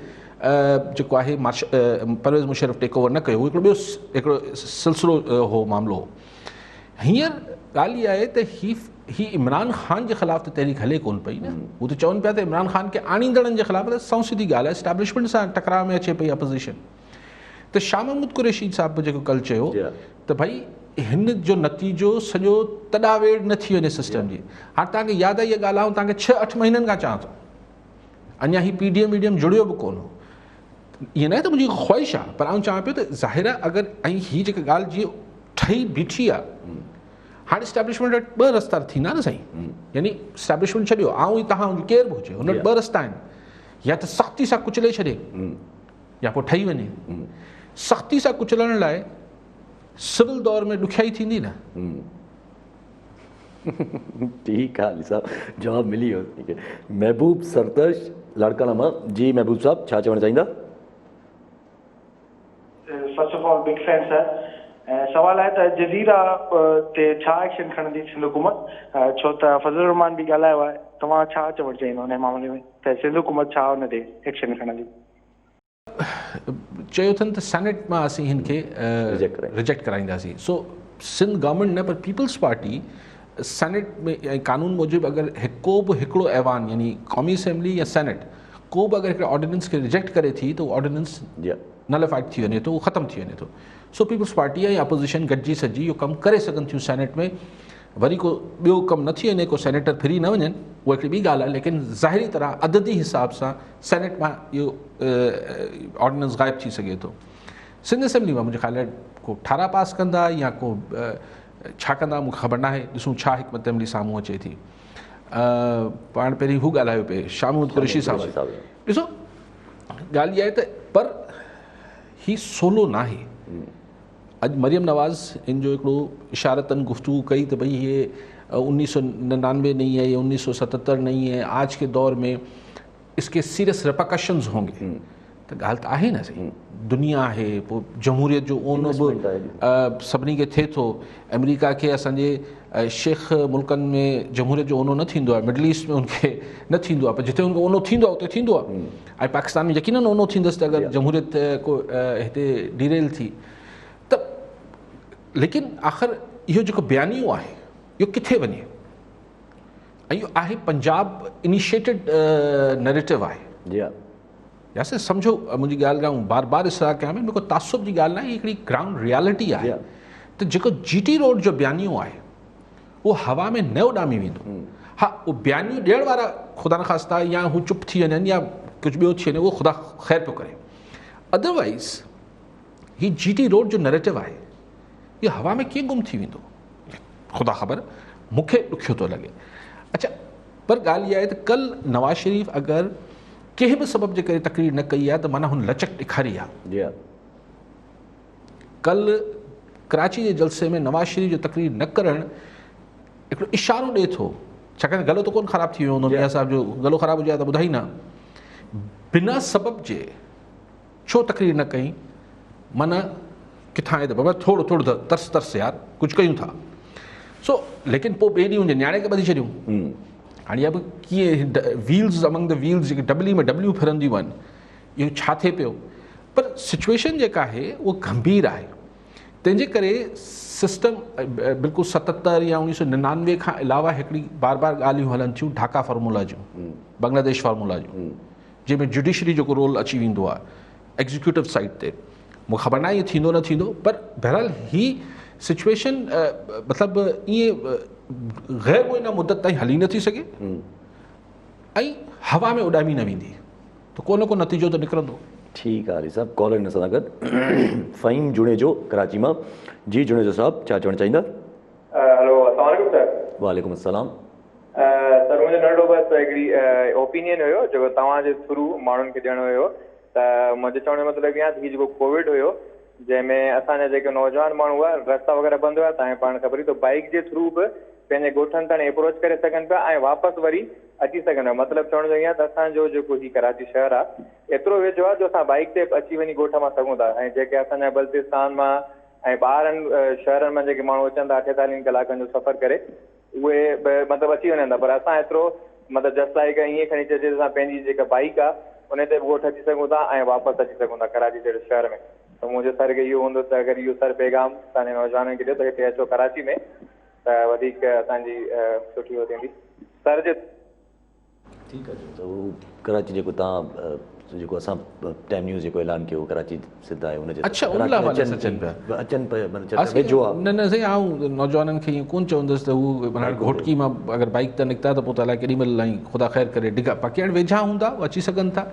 जेको आहे परवेज़ मुशर्रफ टेक ओवर न कयो, हिकिड़ो ॿियो हिकिड़ो सिलसिलो हो, मामिलो हो। हींअर ॻाल्हि इहा आहे त ही इमरान ख़ान जे ख़िलाफ़ त तहरीक हले कोन पई न। हू त चवनि पिया त इमरान ख़ान खे आणींदड़नि जे ख़िलाफ़, त सौ सीधी ॻाल्हि आहे, इस्टेब्लिशमेंट सां टकराव में अचे पई अपोज़िशन। त शाह महमूद कुरैशी साहब बि जेको कल्ह चयो त भई हिन जो नतीजो सॼो तॾावेड़ न थी वञे सिस्टम जी। हाणे तव्हांखे यादि आहे इहा ॻाल्हि, तव्हांखे 6-8 महीननि खां चवां थो, अञा ही PDM जुड़ियो बि कोन हो। ईअं न आहे त मुंहिंजी ख़्वाहिश आहे, पर आउं चवां पियो त ज़ाहिर आहे अगरि ऐं हीअ जेका ॻाल्हि जीअं ठही बीठी आहे, हाणे इस्टेब्लिशमेंट वटि 2 रस्ता थींदा न साईं, यानी इस्टेब्लिशमेंट छॾियो आऊं ई तव्हां केरु बि हुजे, हुन वटि 2 रस्ता आहिनि, या त सख़्ती सां कुचले छॾे या पोइ ठही वञे। सख़्ती सां कुचलण लाइ सिविल दौर में ॾुखियाई थींदी न। ठीक है अली साहब, जवाब मिली वियो। ठीक है, महबूब सरतश लाड़काना मां। जी महबूब साहब, छा चवणु चाहींदा? First of all big fan sir. सवाल है तो जज़ीरा ते छा एक्शन खणंदी सिंध हुकूमत, छो त फज़ल रहमान भी ॻाल्हायो आहे, तव्हां छा चवणु चाहींदो हुन मामले में त सिंध हुकूमत छा हुन ते एक्शन खणंदी? चयो अथनि त सेनेट मां असीं हिन खे रिजेक्ट कराईंदासीं। सो सिंध गवर्नमेंट न, पर पीपल्स पार्टी सेनेट में ऐं कानून मूजिबि अगरि को बि हिकिड़ो ऐवान यानी क़ौमी असेंबली या सेनेट को बि अगरि हिकिड़े ऑर्डिनेंस खे रिजेक्ट करे थी त उहो ऑर्डिनेंस नलिफाइड थी वञे थो, उहो ख़तमु थी वञे थो। सो पीपल्स पार्टी ऐं अपोज़िशन गॾिजी सॼी इहो कमु करे सघनि थियूं सेनेट में। वरी को ॿियो कमु न थी वञे, को सेनेटर फिरी न वञनि, उहा हिकिड़ी ॿी ॻाल्हि आहे, लेकिन ज़ाहिरी तरह अददी हिसाब सां सेनेट मां इहो ऑर्डिनेंस ग़ाइबु थी सघे थो। सिंध असेंबली मां मुंहिंजे ख़्याल को ठारा पास कंदा या को छा कंदा मूंखे ख़बर न आहे, ॾिसूं छा हिकमत अमली साम्हूं अचे थी। पाण पहिरीं हू ॻाल्हायो पिए शामूद कुरैशी साहब। ॾिसो ॻाल्हि इहा आहे त पर ही सोलो न आहे। अॼु मरियम नवाज़ इन जो हिकिड़ो इशारतन गुफ्तगू कई त भई ये 1999 नहीं है, ये 1977 नहीं है, आज के दौर में इसके सीरियस रिपरकशंस होंगे। तो ॻाल्हि त आहे न सही, दुनिया आहे, पोइ जमहूरियत जो ओनो बि सभिनी खे थिए थो। अमेरिका खे असांजे शेख मुल्कनि में जमहूरियत जो ओनो न थींदो आहे, मिडल ईस्ट में उनखे न थींदो आहे, पर जिते उनखे ओनो थींदो आहे उते थींदो आहे। ऐं पाकिस्तान में यकीनन ओनो थींदसि त अगरि जमहूरियत को हिते डिरेल थी त। लेकिन आख़िर इहो जेको बयानियो आहे इहो किथे वञे, ऐं इहो आहे पंजाब इनिशिएटेड नैरेटिव आहे। या से सम्झो मुंहिंजी ॻाल्हि खां बार बार इसरा कयां, में को तासुब जी ॻाल्हि न आहे, हिकिड़ी ग्राउंड रियलिटी आहे। त जेको GT रोड जो बयानियो आहे उहो हवा में न उॾामी वेंदो। हा, उहो बयानियो ॾियण वारा ख़ुदा न ख़ास्ता या हू चुप थी वञनि या कुझु ॿियो थी वञे, उहो ख़ुदा ख़ैर पियो करे। अदरवाइज़ हीउ GT रोड जो नैरेटिव आहे इहो हवा में कीअं गुम थी वेंदो, ख़ुदा ख़बर, मूंखे ॾुखियो थो लॻे। अच्छा, पर ॻाल्हि इहा आहे त कल नवाज़ शरीफ़ अगरि कंहिं बि सबब जे करे तकरीर न कई आहे त माना हुन लचक ॾेखारी आहे। कल कराची जे जलसे में नवाज़ शरीफ़ जो तकरीर न करणु हिकिड़ो इशारो ॾिए थो, छाकाणि गलो त कोन ख़राबु थी वियो हूंदो, मियां साहिब जो गलो ख़राबु हुजे त ॿुधाई न, बिना सबब जे छो तकरीर न कई, माना किथां आहे त बाबा थोरो थोरो तरस यार कुझु कयूं था। सो लेकिन पोइ ॿिए ॾींहुं न्याणे खे ॿधी छॾियूं। हाणे इहा बि कीअं व्हील्स अमंग द व्हील्स जेके डबली में डबलियूं फिरंदियूं आहिनि, इहो छा थिए पियो। पर सिचुएशन जेका आहे उहा गंभीर आहे, तंहिंजे करे सिस्टम बिल्कुलु 77 या 1999 खां अलावा हिकिड़ी बार बार ॻाल्हियूं हलनि थियूं ढाका फार्मूला जूं, बांग्लादेश फार्मूला जूं, जंहिंमें जुडिशरी जेको रोल अची वेंदो आहे एग्जीक्यूटिव साइड ते। मूंखे ख़बर न आहे इहो थींदो न थींदो, पर बहरहाल ही सिचुएशन मतिलबु ईअं ग़ैर मुइना मुद्दत ताईं हली नथी सघे ऐं हवा में उॾामी न वेंदी, त को न को नतीजो त निकिरंदो। ठीकु आहे अली साहब, कॉलर हिन सां गॾु फ़हीम जुणेजो कराची मां। जी जुणेजो साहब, छा चवणु चाहींदा? हेलो, अस्सलाम वालेकुम सर। वालेकुम अस्सलाम। सर मुंहिंजो नंढो बसि हिकिड़ी ओपिनियन हुयो जेको तव्हांजे थ्रू माण्हुनि खे ॾियणो हुयो। त मुंहिंजे चवण जो मतिलबु इहा हीउ जेको कोविड हुयो जंहिंमें असांजा जेके नौजवान माण्हू हुआ रस्ता वग़ैरह बंदि हुआ, तव्हांखे पाण ख़बर ई, त बाइक जे थ्रू बि पंहिंजे ॻोठनि ताईं अप्रोच करे सघनि पिया ऐं वापसि वरी अची सघनि पिया। मतिलबु चवण जो इहा त असांजो जेको हीउ कराची शहर आहे एतिरो वेझो आहे जो असां बाइक ते अची वञी ॻोठ मां सघूं था। ऐं जेके असांजा बल्तिस्तान मां ऐं ॿाहिरनि शहरनि मां जेके माण्हू अचनि था 48 कलाकनि जो सफ़र करे, उहे मतिलबु अची वञनि था, पर असां एतिरो मतिलबु जस्ट लाइक ईअं खणी चइजे त असां पंहिंजी जेका बाइक आहे उन ते ॻोठ अची सघूं था ऐं वापसि अची सघूं था कराची जहिड़े शहर में। त मुंहिंजो सर खे इहो हूंदो त अगरि इहो सर पैगाम तव्हांजे नौजवाननि खे ॾियो त हिते अचो कराची में, त वधीक असांजी सुठी हो थींदी सर जे। ठीकु आहे, त उहो कराची जेको तव्हां जेको असां टाइम न्यूज़ जेको ऐलान कयो कराची सिद्ध आहे हुनजे अच्छा उन लाइ अचनि पिया वेझो आहे। न न साईं, आऊं नौजवाननि खे ईअं कोन चवंदुसि त हू माना घोटकी मां अगरि बाइक ते निकिता त पोइ त अलाए केॾी महिल ख़ुदा ख़ैर करे डिघा बाक़ी हाणे वेझा हूंदा अची सघनि था।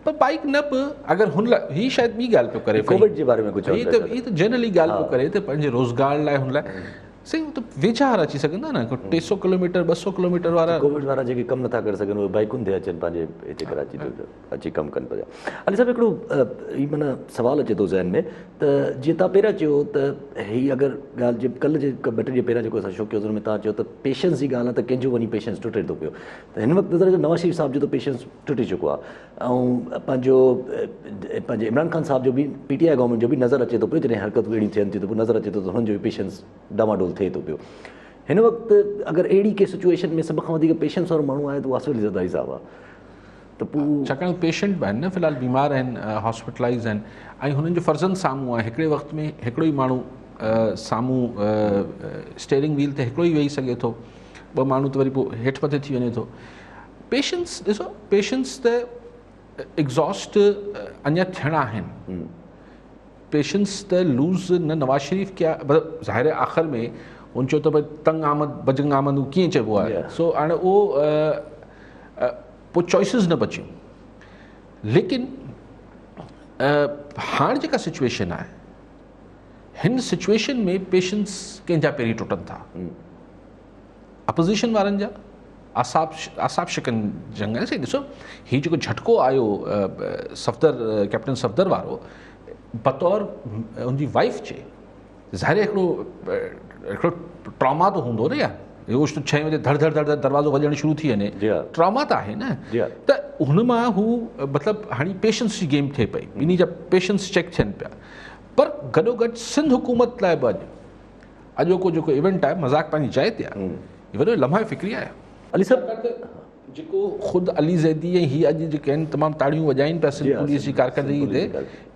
पर बाइक न बि अगरि हुन लाइ हीअ शायदि ॿी ॻाल्हि पियो करे कोविड जे बारे में कुझु हीअ त जनरली ॻाल्हि पियो करे त पंहिंजे रोज़गार लाइ हुन लाइ सही त वेझा वारा अची सघंदा न 300 किलोमीटर 200 किलोमीटर वारा कोविड वारा जेके कमु नथा करे सघनि उहे बाइकुनि ते अचनि पंहिंजे हिते कराची ते अची कमु कनि पिया। अली साहिबु हिकिड़ो हीअ माना सुवालु अचे थो ज़हन में त जीअं तव्हां पहिरियां चयो त हीअ अगरि ॻाल्हि जे कल्ह जे 2 टे ॾींहं पहिरियां जेको असां शो कयो हुन में तव्हां चयो त पेशेंस जी ॻाल्हि आहे त कंहिंजो वञी पेशेंस टुटे थो पियो त हिन वक़्तु नज़र नवाज़ शरीफ़ साहिब जो त पेशेंस टुटी चुको आहे ऐं पंहिंजे इमरान ख़ान साहिब जो बि PTI गवर्नमेंट जो बि नज़र अचे थो पियो जॾहिं हरकतूं अहिड़ियूं थियनि थियूं त पोइ नज़र अचे थो त हुननि जो बि पेशेंस डामाडोल थिए थो पियो। हिन वक़्तु अगरि अहिड़ी के सिचुएशन में सभ खां वधीक पेशेंस वारो माण्हू आहे त उहो आसिफ़ अली ज़रदारी साहिबु आहे त पोइ छाकाणि पेशेंट बि आहिनि न फ़िलहालु बीमार आहिनि हॉस्पिटलाइज़ आहिनि ऐं हुननि जो फर्ज़न साम्हूं आहे हिकिड़े वक़्त में हिकिड़ो ई माण्हू साम्हूं स्टेयरिंग व्हील ते हिकिड़ो ई वेही सघे थो 2 माण्हू त वरी पोइ हेठि मथे थी वञे थो। पेशेंस ॾिसो पेशेंस त एग्ज़ॉस्ट अञा थियणा आहिनि पेशेंस त लूज़ न नवाज़ शरीफ़ क्या मतिलबु ज़ाहिर आहे आख़िर में उन चयो त भई तंग आमद बजंग आमद उहो कीअं चइबो आहे सो हाणे उहो पोइ चॉइसिस न बचियूं लेकिन हाणे जेका सिचुएशन आहे हिन सिचुएशन में पेशेंस कंहिंजा पहिरीं टुटनि था अपोज़िशन वारनि जा आसाब शिकंजंग आहे सही ॾिसो हीउ जेको झटको आयो सफ़दर कैप्टन सफ़दर वारो बतौर उनजी वाइफ चए ज़ाहिर हिकिड़ो ट्रॉमा त हूंदो न यार रोज़ 6 बजे धड़ धड़ धड़ दरवाज़ो वॼणु शुरू थी वञे ट्रॉमा त आहे न त हुन मां हू मतिलबु हाणे पेशेंस जी गेम थिए पई ॿिन्ही जा पेशेंस चेक थियनि पिया पर गॾोगॾु सिंध हुकूमत लाइ बि अॼोको जेको इवेंट आहे मज़ाक पंहिंजी जाइ ते आहे इहो वॾो लम्हा फ़िक्री आहे। अली साहिबु जेको ख़ुदि अली ज़ैदी ऐं हीअ अॼु जेके आहिनि तमामु ताड़ियूं वॼाइनि पिया सिंध पुलिस जी कारकर्दगी ते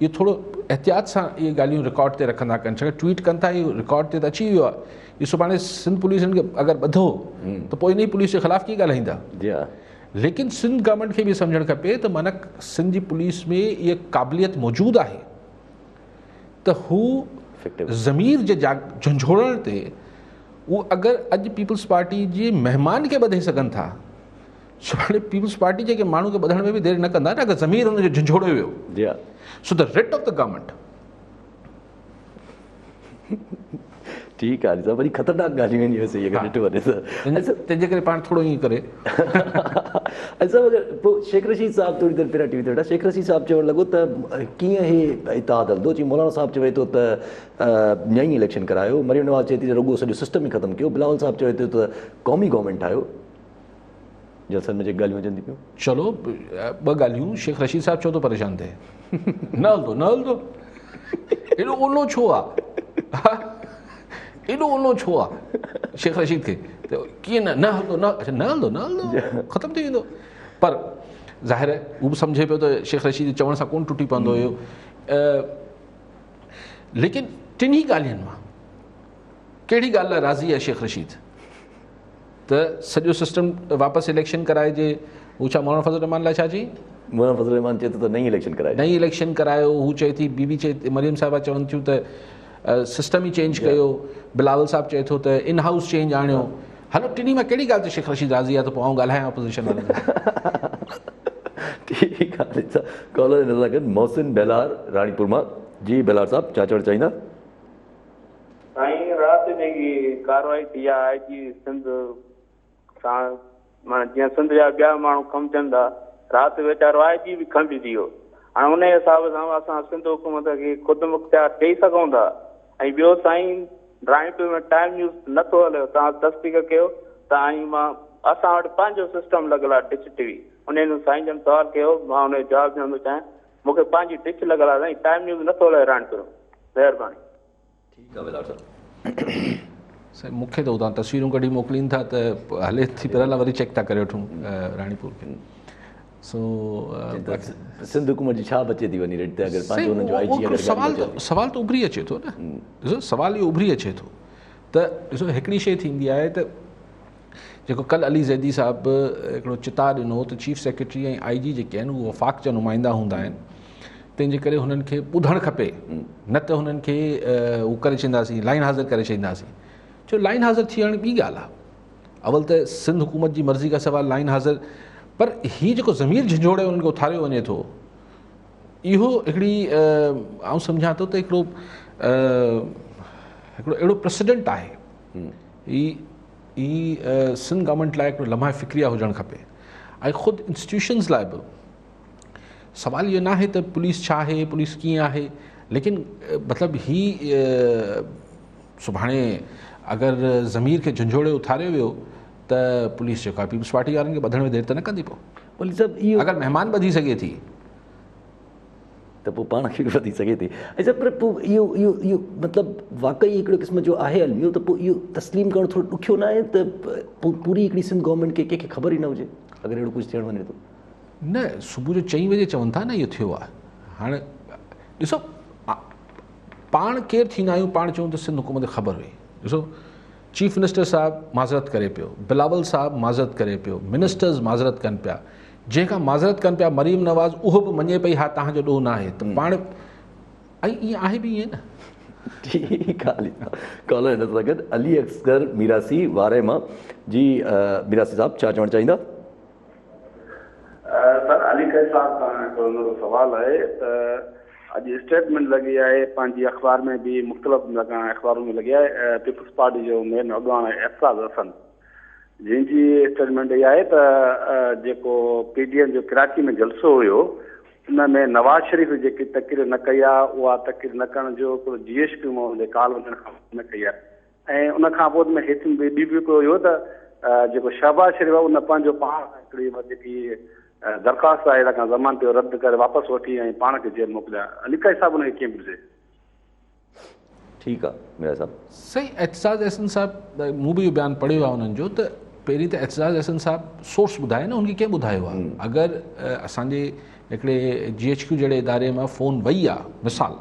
इहो थोरो एहतियात सां इहे ॻाल्हियूं रिकॉर्ड ते रखंदा कनि छाकाणि ट्वीट कनि था इहो रिकॉर्ड ते त अची वियो आहे इहो सुभाणे सिंध पुलिस खे अगरि ॿधो त पोइ इन ई पुलिस जे ख़िलाफ़ु कीअं ॻाल्हाईंदा लेकिन सिंध गवर्नमेंट खे बि सम्झणु खपे त माना सिंध जी पुलिस में इहा क़ाबिलियत मौजूदु आहे त हू ज़मीर जे झंझोड़ण ते उहो अगरि अॼु पीपल्स पार्टी जे महिमान खे ॿधे सघनि था सुभाणे पीपल्स पार्टी जेके माण्हू खे ॿधण में बि देरि न कंदा न अगरि ज़मीर हुनजो झंझोड़े वियो so the writ of the government ठीकु आहे वरी ख़तरनाक ॻाल्हियूं आहिनि इहो अगरि ॾिठो वञे त तंहिंजे करे पाण थोरो ईअं करे असां अगरि पोइ शेख रशीद साहिबु थोरी देरि पहिरियां टीवी ते वेठा शेख रशीद साहिबु चवणु लॻो त कीअं इहे इतिहाद हलंदो चई मौलाना साहिबु चवे थो त न्याई इलेक्शन करायो मरियम नवाज़ चए थी त रुॻो सॼो सिस्टम ई ख़तमु कयो बिलावल साहिबु चवे थो त क़ौमी गवर्नमेंट ठाहियो जलसनि में जेके ॻाल्हियूं अचनि थियूं चलो 2 ॻाल्हियूं शेख रशीद साहिबु छो थो परेशान थिए न हलंदो एॾो ओलो छो आहे एॾो ओलो छो आहे शेख रशीद खे त कीअं न हलंदो ख़तमु थी वेंदो पर ज़ाहिर आहे हू बि सम्झे पियो त शेख रशीद चवण सां कोन टुटी पवंदो हुयो लेकिन टिनी ॻाल्हियुनि मां कहिड़ी ॻाल्हि लाइ राज़ी आहे शेख रशीद त सॼो सिस्टम वापसि इलेक्शन कराइजे हू छा मौलाना फज़ल रहमान लाइ छा चई मौलाना फज़ल रहमान चए थो त नई इलेक्शन करायो हू चए थी बीबी चए मरियम साहिबा चवनि थियूं त सिस्टम ई चेंज कयो बिलावल साहिबु चए थो त इन हाउस चेंज आणियो हलो टिनी मां कहिड़ी ॻाल्हि ते शेख रशीद राज़ी आहे त पोइ आउं ॻाल्हायां अपोज़िशन वारनि ठीकु आहे कॉलर नज़र कनि मोहसिन बेलार राणीपुर मां जी बेलार साहिबु छा चवणु चाहींदा साईं राति जेकी कार्रवाई थी आहे आईजी सिंध सां माना जीअं सिंध जा ॿिया माण्हू कमु थियनि था राति वीचारो आईजी बि खंबी थी वियो हाणे उन हिसाब सां असां सिंध हुकूमत खे ख़ुदि मुख़्तियार ॾेई सघूं था ऐं ॿियो साईं राणीपुर में टाइम न्यूज़ नथो हले तव्हां तस्दीक कयो त ऐं मां असां वटि पंहिंजो सिस्टम लॻल आहे डिश टीवी उन साईं जन सवालु कयो मां हुनजो जवाबु ॾियणो चाहियां मूंखे पंहिंजी डिश लॻल आहे साईं टाइम न्यूज़ नथो हले राणीपुर महिरबानी ठीकु आहे बेलार साहिबु साईं मूंखे त तव्हां तस्वीरूं कढी मोकिलीनि था त हले थी पहिरियों वरी चेक था करे वठूं राणीपुर खे सो सिंध हुकूमत जी छा बचे थी वञी रेट ते अगरि पंहिंजो हुननि जो आईजी सवाल त उभरी अचे थो न ॾिसो सवाल इहो उभरी अचे थो त ॾिसो हिकिड़ी शइ थींदी आहे त जेको कल्ह अली ज़ैदी साहिबु हिकिड़ो चितार ॾिनो त चीफ सेक्रेटरी ऐं आई जी जेके आहिनि उहे वफ़ाक़ जा नुमाइंदा हूंदा आहिनि तंहिंजे करे हुननि खे ॿुधणु खपे न त हुननि खे हू करे छॾींदासीं लाइन हाज़िर करे छॾींदासीं छो लाइन हाज़िर थियण ॿी ॻाल्हि आहे अवल त सिंध हुकूमत जी मर्ज़ी खां सवाइ लाइन हाज़िर पर हीउ जेको ज़मीर झंझोड़े हुननि खे उथारियो वञे थो इहो हिकिड़ी आउं सम्झां थो त हिकिड़ो अहिड़ो प्रेसिडेंट आहे ही सिंध गवर्नमेंट लाइ हिकिड़ो लम्हा फ़िक्रिया हुजणु खपे ऐं ख़ुदि इंस्टीट्यूशन्स लाइ बि सवाल इहो न आहे त पुलिस छा आहे, पुलिस कीअं आहे, लेकिन मतिलबु ही सुभाणे अगरि ज़मीर खे झंझोड़े उथारियो वियो त पुलिस जेको आहे पीपल्स पार्टी वारनि खे ॿधण में देरि त न कंदी पोइ। पुलिस साहिबु इहो अगरि महिमान ॿधी सघे थी त पोइ पाण खे बि वधी सघे थी। अच्छा, पर पोइ इहो मतिलबु वाक़ई हिकिड़े क़िस्म जो आहे हलियो त पोइ इहो तस्लीम करणु थोरो ॾुखियो न आहे त पूरी हिकिड़ी सिंध गवर्नमेंट खे कंहिंखे ख़बर ई न हुजे अगरि अहिड़ो कुझु थियणु वञे थो? न, सुबुह जो 4 बजे चवनि था न इहो थियो आहे। हाणे ॾिसो, पाण केरु थींदा आहियूं, पाण चऊं त सिंध हुकूमत खे ख़बर हुई। ॾिसो, चीफ मिनिस्टर साहिबु माज़रत करे पियो, बिलावल साहिबु माज़रत करे पियो, मिनिस्टर्स माज़रत कनि पिया, जंहिंखां माज़रत कनि पिया मरीम नवाज़ उहो बि मञे पई हा तव्हांजो ॾोह न आहे, त पाण ऐं ईअं आहे बि ईअं न। ठीकु आहे, कॉलर हिन सां गॾु अली असगर मीरासी वारे मां जी। मीरासी साहिबु छा चवणु चाहींदा? सर, अली कैद साहब खां हिकिड़ो नंढो सुवाल आहे त अॼु स्टेटमेंट लॻी आहे पंहिंजी अख़बार में बि, मुख़्तलिफ़ अख़बारुनि में लॻी आहे, पीपल्स पार्टी जो मेन अॻवान एतराज़ हसन, जंहिंजी स्टेटमेंट इहा आहे त जेको PDM जो कराची में जलसो हुयो उन में नवाज़ शरीफ़ जेकी तक़रीर न कई आहे, उहा तक़रीर न करण जो हिकिड़ो GSP मां काल वञण खां न कई आहे। ऐं उन खां पोइ में हेठि ॿी बि हिकिड़ो हुयो त जेको शहबाज़ शरीफ़ आहे उन पंहिंजो पाण हिकिड़ी जेकी दरख़्वास्त आहे हिन खां ज़मानत रद्द करे वापसि वठी ऐं पाण खे जेल मोकिलिया। अली कैद साहिबु हुनखे कीअं ॿुधे? ठीकु आहे मीरा साहिबु, सही। एतज़ाज़ अहसन साहिबु, मूं बि इहो बयानु पढ़ियो आहे उन्हनि जो, त पहिरीं त एतज़ाज़ अहसन साहिबु सोर्स ॿुधाए न, उनखे कंहिं ॿुधायो आहे? अगरि असांजे हिकिड़े GHQ जहिड़े इदारे मां फ़ोन वई आहे मिसाल,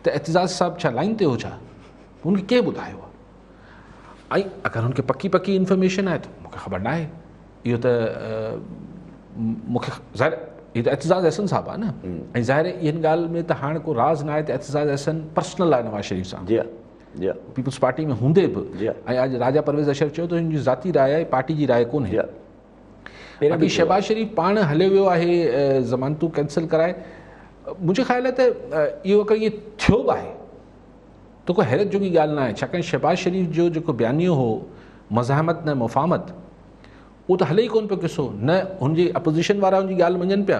त एतज़ाज़ साहिबु छा लाइन ते हो छा? उनखे कंहिं ॿुधायो आहे? ऐं अगरि हुनखे पकी इंफॉर्मेशन आहे त मूंखे ख़बर न आहे। इहो त मूंखे ज़ाहिर इहो त एतज़ाज़ अहसन साहिबु आहे न। ऐं ज़ाहिर इन्हनि ॻाल्हि में त हाणे को राज़ न आहे त एतज़ाज़ अहसन पर्सनल आहे नवाज़ शरीफ़ सां। जी हा, जी हा, पीपल्स पार्टी में हूंदे बि। ऐं अॼु राजा परवेज़ अशरफ चयो त हिनजी ज़ाती राय आहे, पार्टी जी राय कोन्हे। अभी शहबाज़ शरीफ़ पाण हलियो वियो आहे ज़मानतूं कैंसिल कराए। मुंहिंजे ख़्याल आहे त इहो अगरि इहो थियो बि आहे त को हैरत जो की ॻाल्हि न आहे, छाकाणि शहबाज़ शरीफ़ जो जेको बयानियो हो मज़ाहमत न मुफ़ाहमत, उहो त हले ई कोन पियो किसो। न हुनजी अपोज़िशन वारा हुनजी ॻाल्हि मञनि पिया,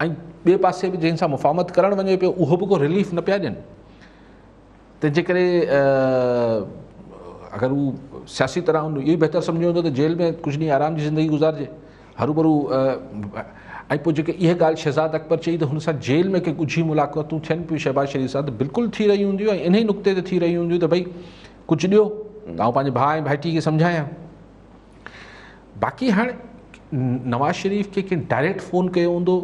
ऐं ॿिए पासे बि जंहिंसां मुफ़ाहमत करणु वञे पियो उहो बि को रिलीफ न पिया ॾियनि। तंहिंजे करे अगरि हू सियासी तरह इहो ई बहितर सम्झो हूंदो त जेल में कुझु ॾींहं आराम जी ज़िंदगी गुज़ारिजे हरू भरू। ऐं पोइ जेके इहा ॻाल्हि शहज़ाद अकबर चई त हुन सां जेल में के ॻुझी मुलाक़ातूं थियनि पियूं शहबाज़ शरीफ़ सां, त बिल्कुलु थी रही हूंदियूं ऐं इन ई नुक़्ते ते थी रही हूंदियूं त भई कुझु ॾियो त आउं पंहिंजे भाउ ऐं भाइटी खे सम्झायां। बाक़ी हाणे नवाज़ शरीफ़ खे कंहिं डायरेक्ट फ़ोन कयो हूंदो,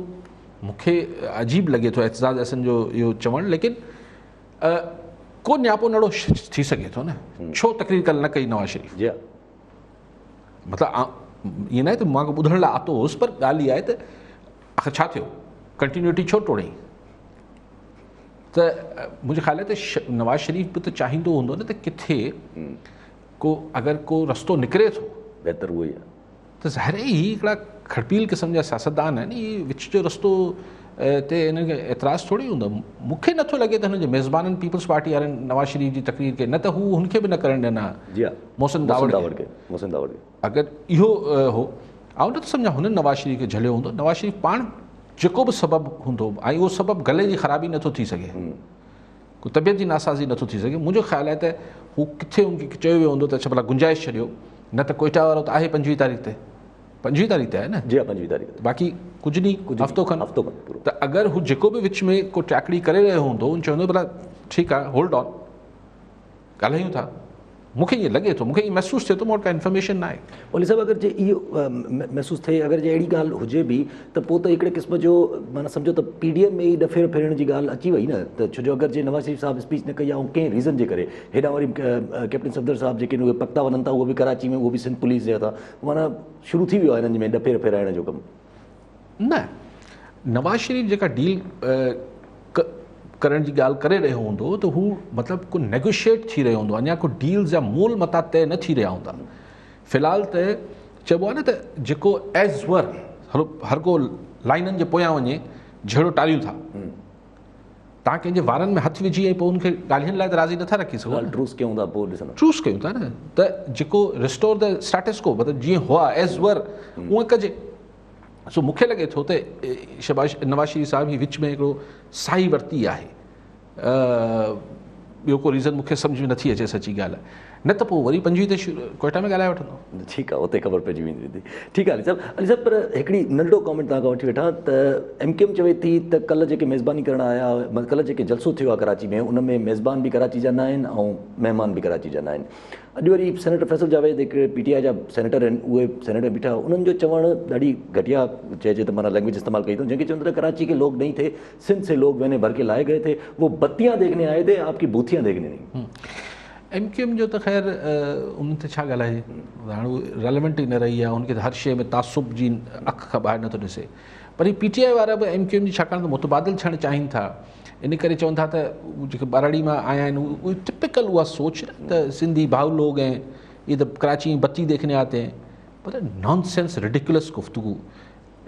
मूंखे अजीब लॻे थो एतज़ाज़ अहसन जो इहो चवणु, लेकिन को न्यापो नड़ो थी सघे थो न। छो तक़रीर कल्ह न कई नवाज़ शरीफ़? जी हा, मतिलबु ईअं न आहे त मां ॿुधण लाइ आतो हुउसि, पर ॻाल्हि इहा आहे त आख़िर छा थियो, कंटिन्यूटी छो टोड़ई? त मुंहिंजे ख़्याल आहे त नवाज़ शरीफ़ बि त चाहींदो हूंदो न त किथे को अगरि को रस्तो निकिरे थो, बहितर उहो ई आहे। त ज़ाहिर आहे ही हिकिड़ा खड़पील क़िस्म जा सियासतदान आहिनि, इहे विच जो रस्तो ते हिनखे एतिराज़ थोरी हूंदो। मूंखे नथो लॻे त हुनजे मेज़बाननि पीपल्स पार्टी वारनि नवाज़ शरीफ़ जी तक़रीर खे, न त हू हुनखे बि न करणु ॾिना। जी हा, मोहसिन दावड़ खे। अगरि इहो हो, ऐं नथो सम्झां हुननि नवाज़ शरीफ़ खे झलियो हूंदो। नवाज़ शरीफ़ पाण जेको बि सबबु हूंदो, ऐं उहो सबबु गले जी ख़राबी नथो थी सघे, को तबियत जी नासाज़ी नथो थी सघे। मुंहिंजो ख़्यालु आहे त हू किथे हुनखे चयो वियो हूंदो त अच्छा भला गुंजाइश छॾियो, न त कोइटा वारो त आहे 25 तारीख़ ते, 25 तारीख़ ते आहे न? जी हा, 25 तारीख़ ते। बाक़ी कुझु ॾींहुं हफ़्तो खनि पूरो। त अगरि हू जेको बि विच में को टाकड़ी करे रहियो हूंदो, उन चवंदो भला ठीकु आहे, होल्ड ऑन, ॻाल्हायूं था। मूंखे ईअं लॻे थो, मूंखे ईअं महसूसु थिए थो, मूं वटि का इंफॉर्मेशन न आहे। ओली साहिबु, अगरि जे इहो महसूसु थिए, अगरि जे अहिड़ी ॻाल्हि हुजे बि त पोइ त हिकिड़े क़िस्म जो माना सम्झो त PDM में ई ॾफे फेरण जी ॻाल्हि अची वई न। त छो जो अगरि जे नवाज़ शरीफ़ साहिबु स्पीच न कई आहे ऐं कंहिं रीज़न जे करे, हेॾां वरी कैप्टन सफदर साहिबु जेके उहे पकता वञनि था, उहो बि कराची में, उहो बि सिंध पुलिस जा था, माना शुरू थी वियो आहे हिननि में ॾफे फेराइण जो कमु। न, नवाज़ शरीफ़ जेका डील करण जी ॻाल्हि करे रहियो हूंदो त हू मतिलबु को नेगोशिएट थी रहियो हूंदो, अञा को डील जा मोल मता तय न थी रहिया हूंदा। फ़िलहालु त चइबो आहे न त जेको एज़ वर हलो हर को लाइननि जे पोयां वञे जहिड़ो टारियूं था तव्हां कंहिंजे वारनि में हथु विझी ऐं पोइ उनखे ॻाल्हियुनि लाइ त राज़ी नथा रखी सघो। ट्रूस कयूं था पोइ ॾिसंदा चूस कयूं था न त जेको रिस्टोर द स्टेटस को मतिलबु जीअं हुआ एज़ वर उअं कजे। सो मूंखे लॻे थो त नवाज़ शरीफ़ साहिब ही विच में हिकिड़ो साई वरिती आहे। ॿियो को रीज़न मूंखे सम्झ में नथी अचे सची ॻाल्हि आहे, न त पोइ वरी 5 ते कोयटा में ॻाल्हाए वठंदो। ठीकु आहे, उते ख़बर पइजी वेंदी हुई। ठीकु आहे अली साहब पर हिकिड़ी नंढो कॉमेंट तव्हां खां वठी वेठा त MQM चवे थी त कल्ह जेके मेज़बानी करण आया, कल्ह जेके जलसो थियो आहे कराची में, उन में मेज़बान बि कराची जा न आहिनि ऐं महिमान बि कराची जा न आहिनि। अॼु वरी सेनेटर फैसल जावेद हिकिड़े PTI जा सेनेटर आहिनि, उहे सेनेटर बीठा, उन्हनि जो चवणु ॾाढी घटिया चइजे त माना लैंग्वेज इस्तेमालु कई अथऊं, जंहिंखे चवंदा त कराची के लोग नहीं थे, सिंध से लोग मैंने भर के लाए गए थे, वो बत्तियां देखने आए थे, आपकी बूथियां देखने नहीं। MQM जो त ख़ैर उन्हनि ते छा ॻाल्हाए, हाणे उहा रेलेवेंट ई न रही आहे, उनखे हर शइ में तासुब जी अखि खां ॿाहिरि नथो ॾिसे। पर ही PTI वारा बि MQM जी छाकाणि त मुतबादिल थियणु चाहिनि था, इन करे चवनि था त जेके बाराड़ी मां आया आहिनि उहे टिपिकल उहा सोच त सिंधी भाउ लोग हैं, ये त कराची में बत्ती देखने आते हैं, पर नॉन सेंस रिडिकुलस गुफ्तगू।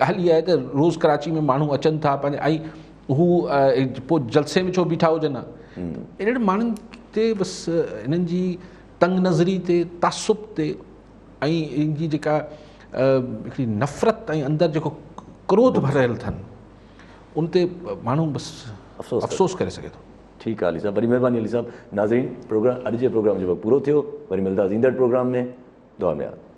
ॻाल्हि इहा आहे त रोज़ कराची में माण्हू अचनि था पंहिंजे, ऐं हू पोइ जलसे में छो बीठा हुजनि, अहिड़े माण्हुनि ते बसि हिननि जी तंग नज़री ते, तासुब ते ऐं इनजी जेका हिकिड़ी नफ़रत ऐं अंदरि जेको क्रोध भरियल अथनि उन ते माण्हू बसि अफ़सोस करे सघे थो। ठीकु आहे अली साहब, वरी महिरबानी अली साहब। नाज़रीन, प्रोग्राम अॼु जे प्रोग्राम जो वक़्तु पूरो थियो, वरी मिलंदासीं ईंदड़ प्रोग्राम में। दुआ में यादि।